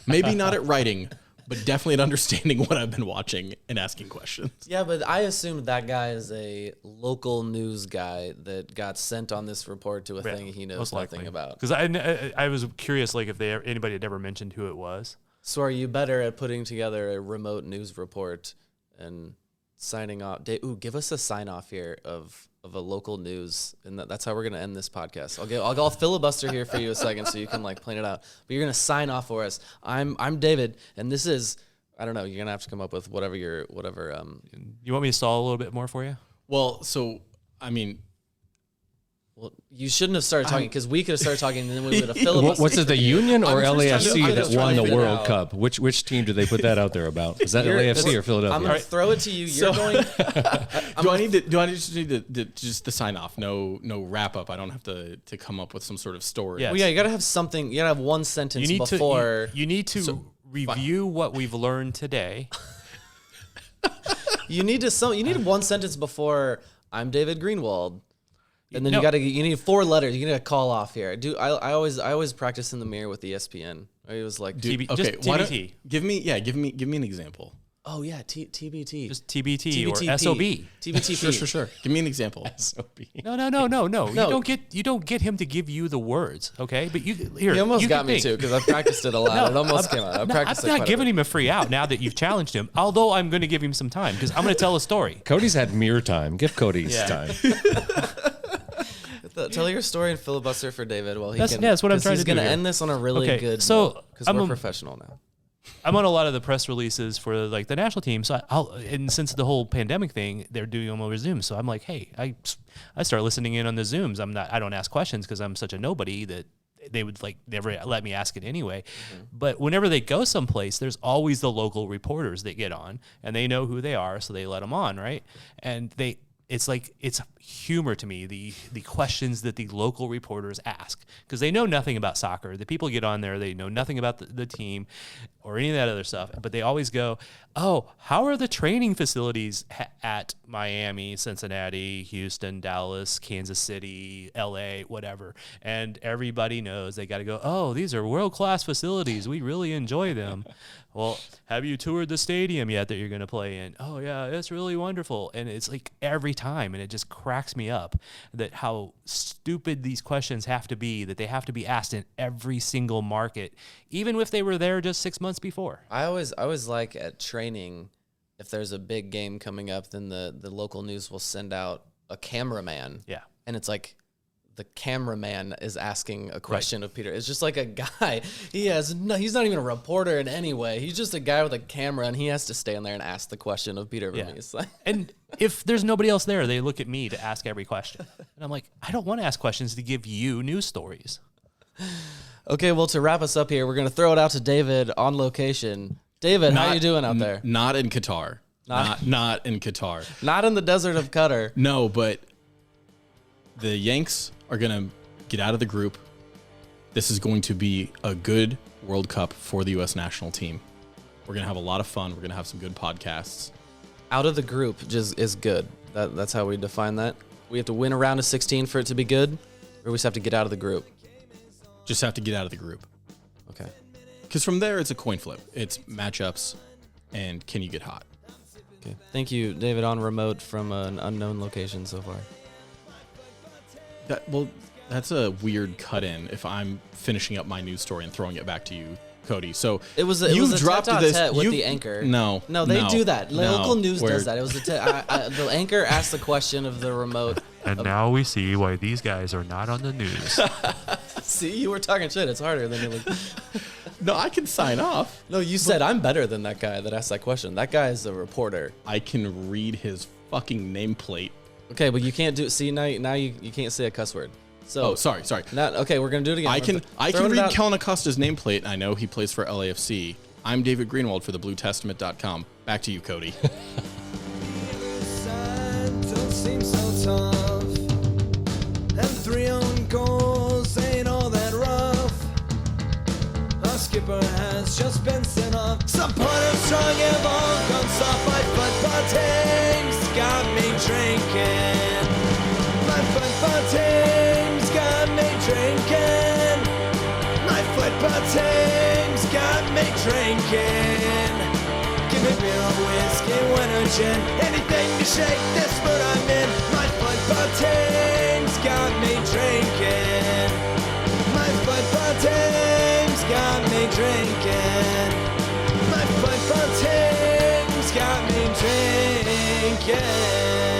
Maybe not at writing, but definitely at understanding what I've been watching and asking questions. Yeah, but I assumed that guy is a local news guy that got sent on this report to a thing he knows nothing about. Because I was curious, like, if anybody had ever mentioned who it was. So are you better at putting together a remote news report and signing off? Give us a sign off here of a local news, and that's how we're gonna end this podcast. I'll filibuster here for you a second so you can like plan it out. But you're gonna sign off for us. I'm David, and this is, I don't know. You're gonna have to come up with whatever. You want me to stall a little bit more for you? Well, so I mean. Well, you shouldn't have started talking, because we could have started talking and then we would have filibustered. What's it, the Union or LAFC that won the World Cup? Which team did they put that out there about? Is that LAFC or Philadelphia? I'm going to throw it to you. You're going. Do I just need to just the sign off? No wrap up. I don't have to come up with some sort of story. Well, yeah, you got to have something. You got to have one sentence before. You need to review what we've learned today. You need one sentence before I'm David Greenwald. And then you need 4 letters. You need a call off here. I always practice in the mirror with ESPN. I was like, just TBT. Give me an example. Oh yeah, TBT. Just TBT or SOB. TBT. Sure. Give me an example. SOB. No. You don't get him to give you the words, okay? But you almost got me too, because I practiced it a lot. It almost came out. I'm not giving him a free out now that you've challenged him. Although I'm going to give him some time because I'm going to tell a story. Cody's had mirror time. Give Cody time. Tell your story and filibuster for David while that's what I'm trying to do. He's going to end this on a really good note, because we're professional now. I'm on a lot of the press releases for like the national team, so and since the whole pandemic thing, they're doing them over Zoom. So I'm like, hey, I start listening in on the Zooms. I don't ask questions because I'm such a nobody that they would like never let me ask it anyway. Mm-hmm. But whenever they go someplace, there's always the local reporters that get on, and they know who they are, so they let them on, right? And it's humor to me, the questions that the local reporters ask, because they know nothing about soccer. The people get on there, they know nothing about the team. or any of that other stuff. But they always go, oh, how are the training facilities at Miami, Cincinnati, Houston, Dallas, Kansas City, LA, whatever? And everybody knows they got to go, oh, these are world-class facilities. We really enjoy them. Well, have you toured the stadium yet that you're going to play in? Oh, yeah, it's really wonderful. And it's like every time, and it just cracks me up that how stupid these questions have to be, that they have to be asked in every single market, even if they were there just 6 months before. I always like at training, if there's a big game coming up, then the local news will send out a cameraman. Yeah. And it's like the cameraman is asking a question of Peter. It's just like a guy. He's not even a reporter in any way. He's just a guy with a camera, and he has to stand there and ask the question of Peter Vermees. Yeah. And if there's nobody else there, they look at me to ask every question. And I'm like, I don't want to ask questions to give you news stories. Okay, well, to wrap us up here, we're going to throw it out to David on location. David, how you doing out there? Not in Qatar. Not in Qatar. Not in the desert of Qatar. No, but the Yanks are going to get out of the group. This is going to be a good World Cup for the U.S. national team. We're going to have a lot of fun. We're going to have some good podcasts. Out of the group just is good. That's how we define that. We have to win a round of 16 for it to be good, or we just have to get out of the group? Just have to get out of the group. Okay. Because from there, it's a coin flip. It's matchups and can you get hot? Okay. Thank you, David, on remote from an unknown location so far. That's a weird cut-in if I'm finishing up my news story and throwing it back to you, Cody. So it was a tete-a-tete with the anchor. No, they do that. Local news does that. It was the anchor asked the question of the remote. And now we see why these guys are not on the news. See, you were talking shit. It's harder than you look. No, I can sign off. No, you said I'm better than that guy that asked that question. That guy is a reporter. I can read his fucking nameplate. Okay, but you can't do. See, now you can't say a cuss word. So sorry. Okay, we're gonna do it again. I can read Kellen Acosta's nameplate. I know he plays for LAFC. I'm David Greenwald for thebluetestament.com. Back to you, Cody. Don't seem so tough, and 3 own goals ain't all that rough. Our skipper has just been sent off. Supporters strong and long gone soft. My football team's got me drinking. My football team's got me drinking. My football team's got me drinking. Give me beer or whiskey, wine or gin, anything to shake this mood I'm in. My football team's got me drinking. My football team's got me drinking. My football team's got me drinking.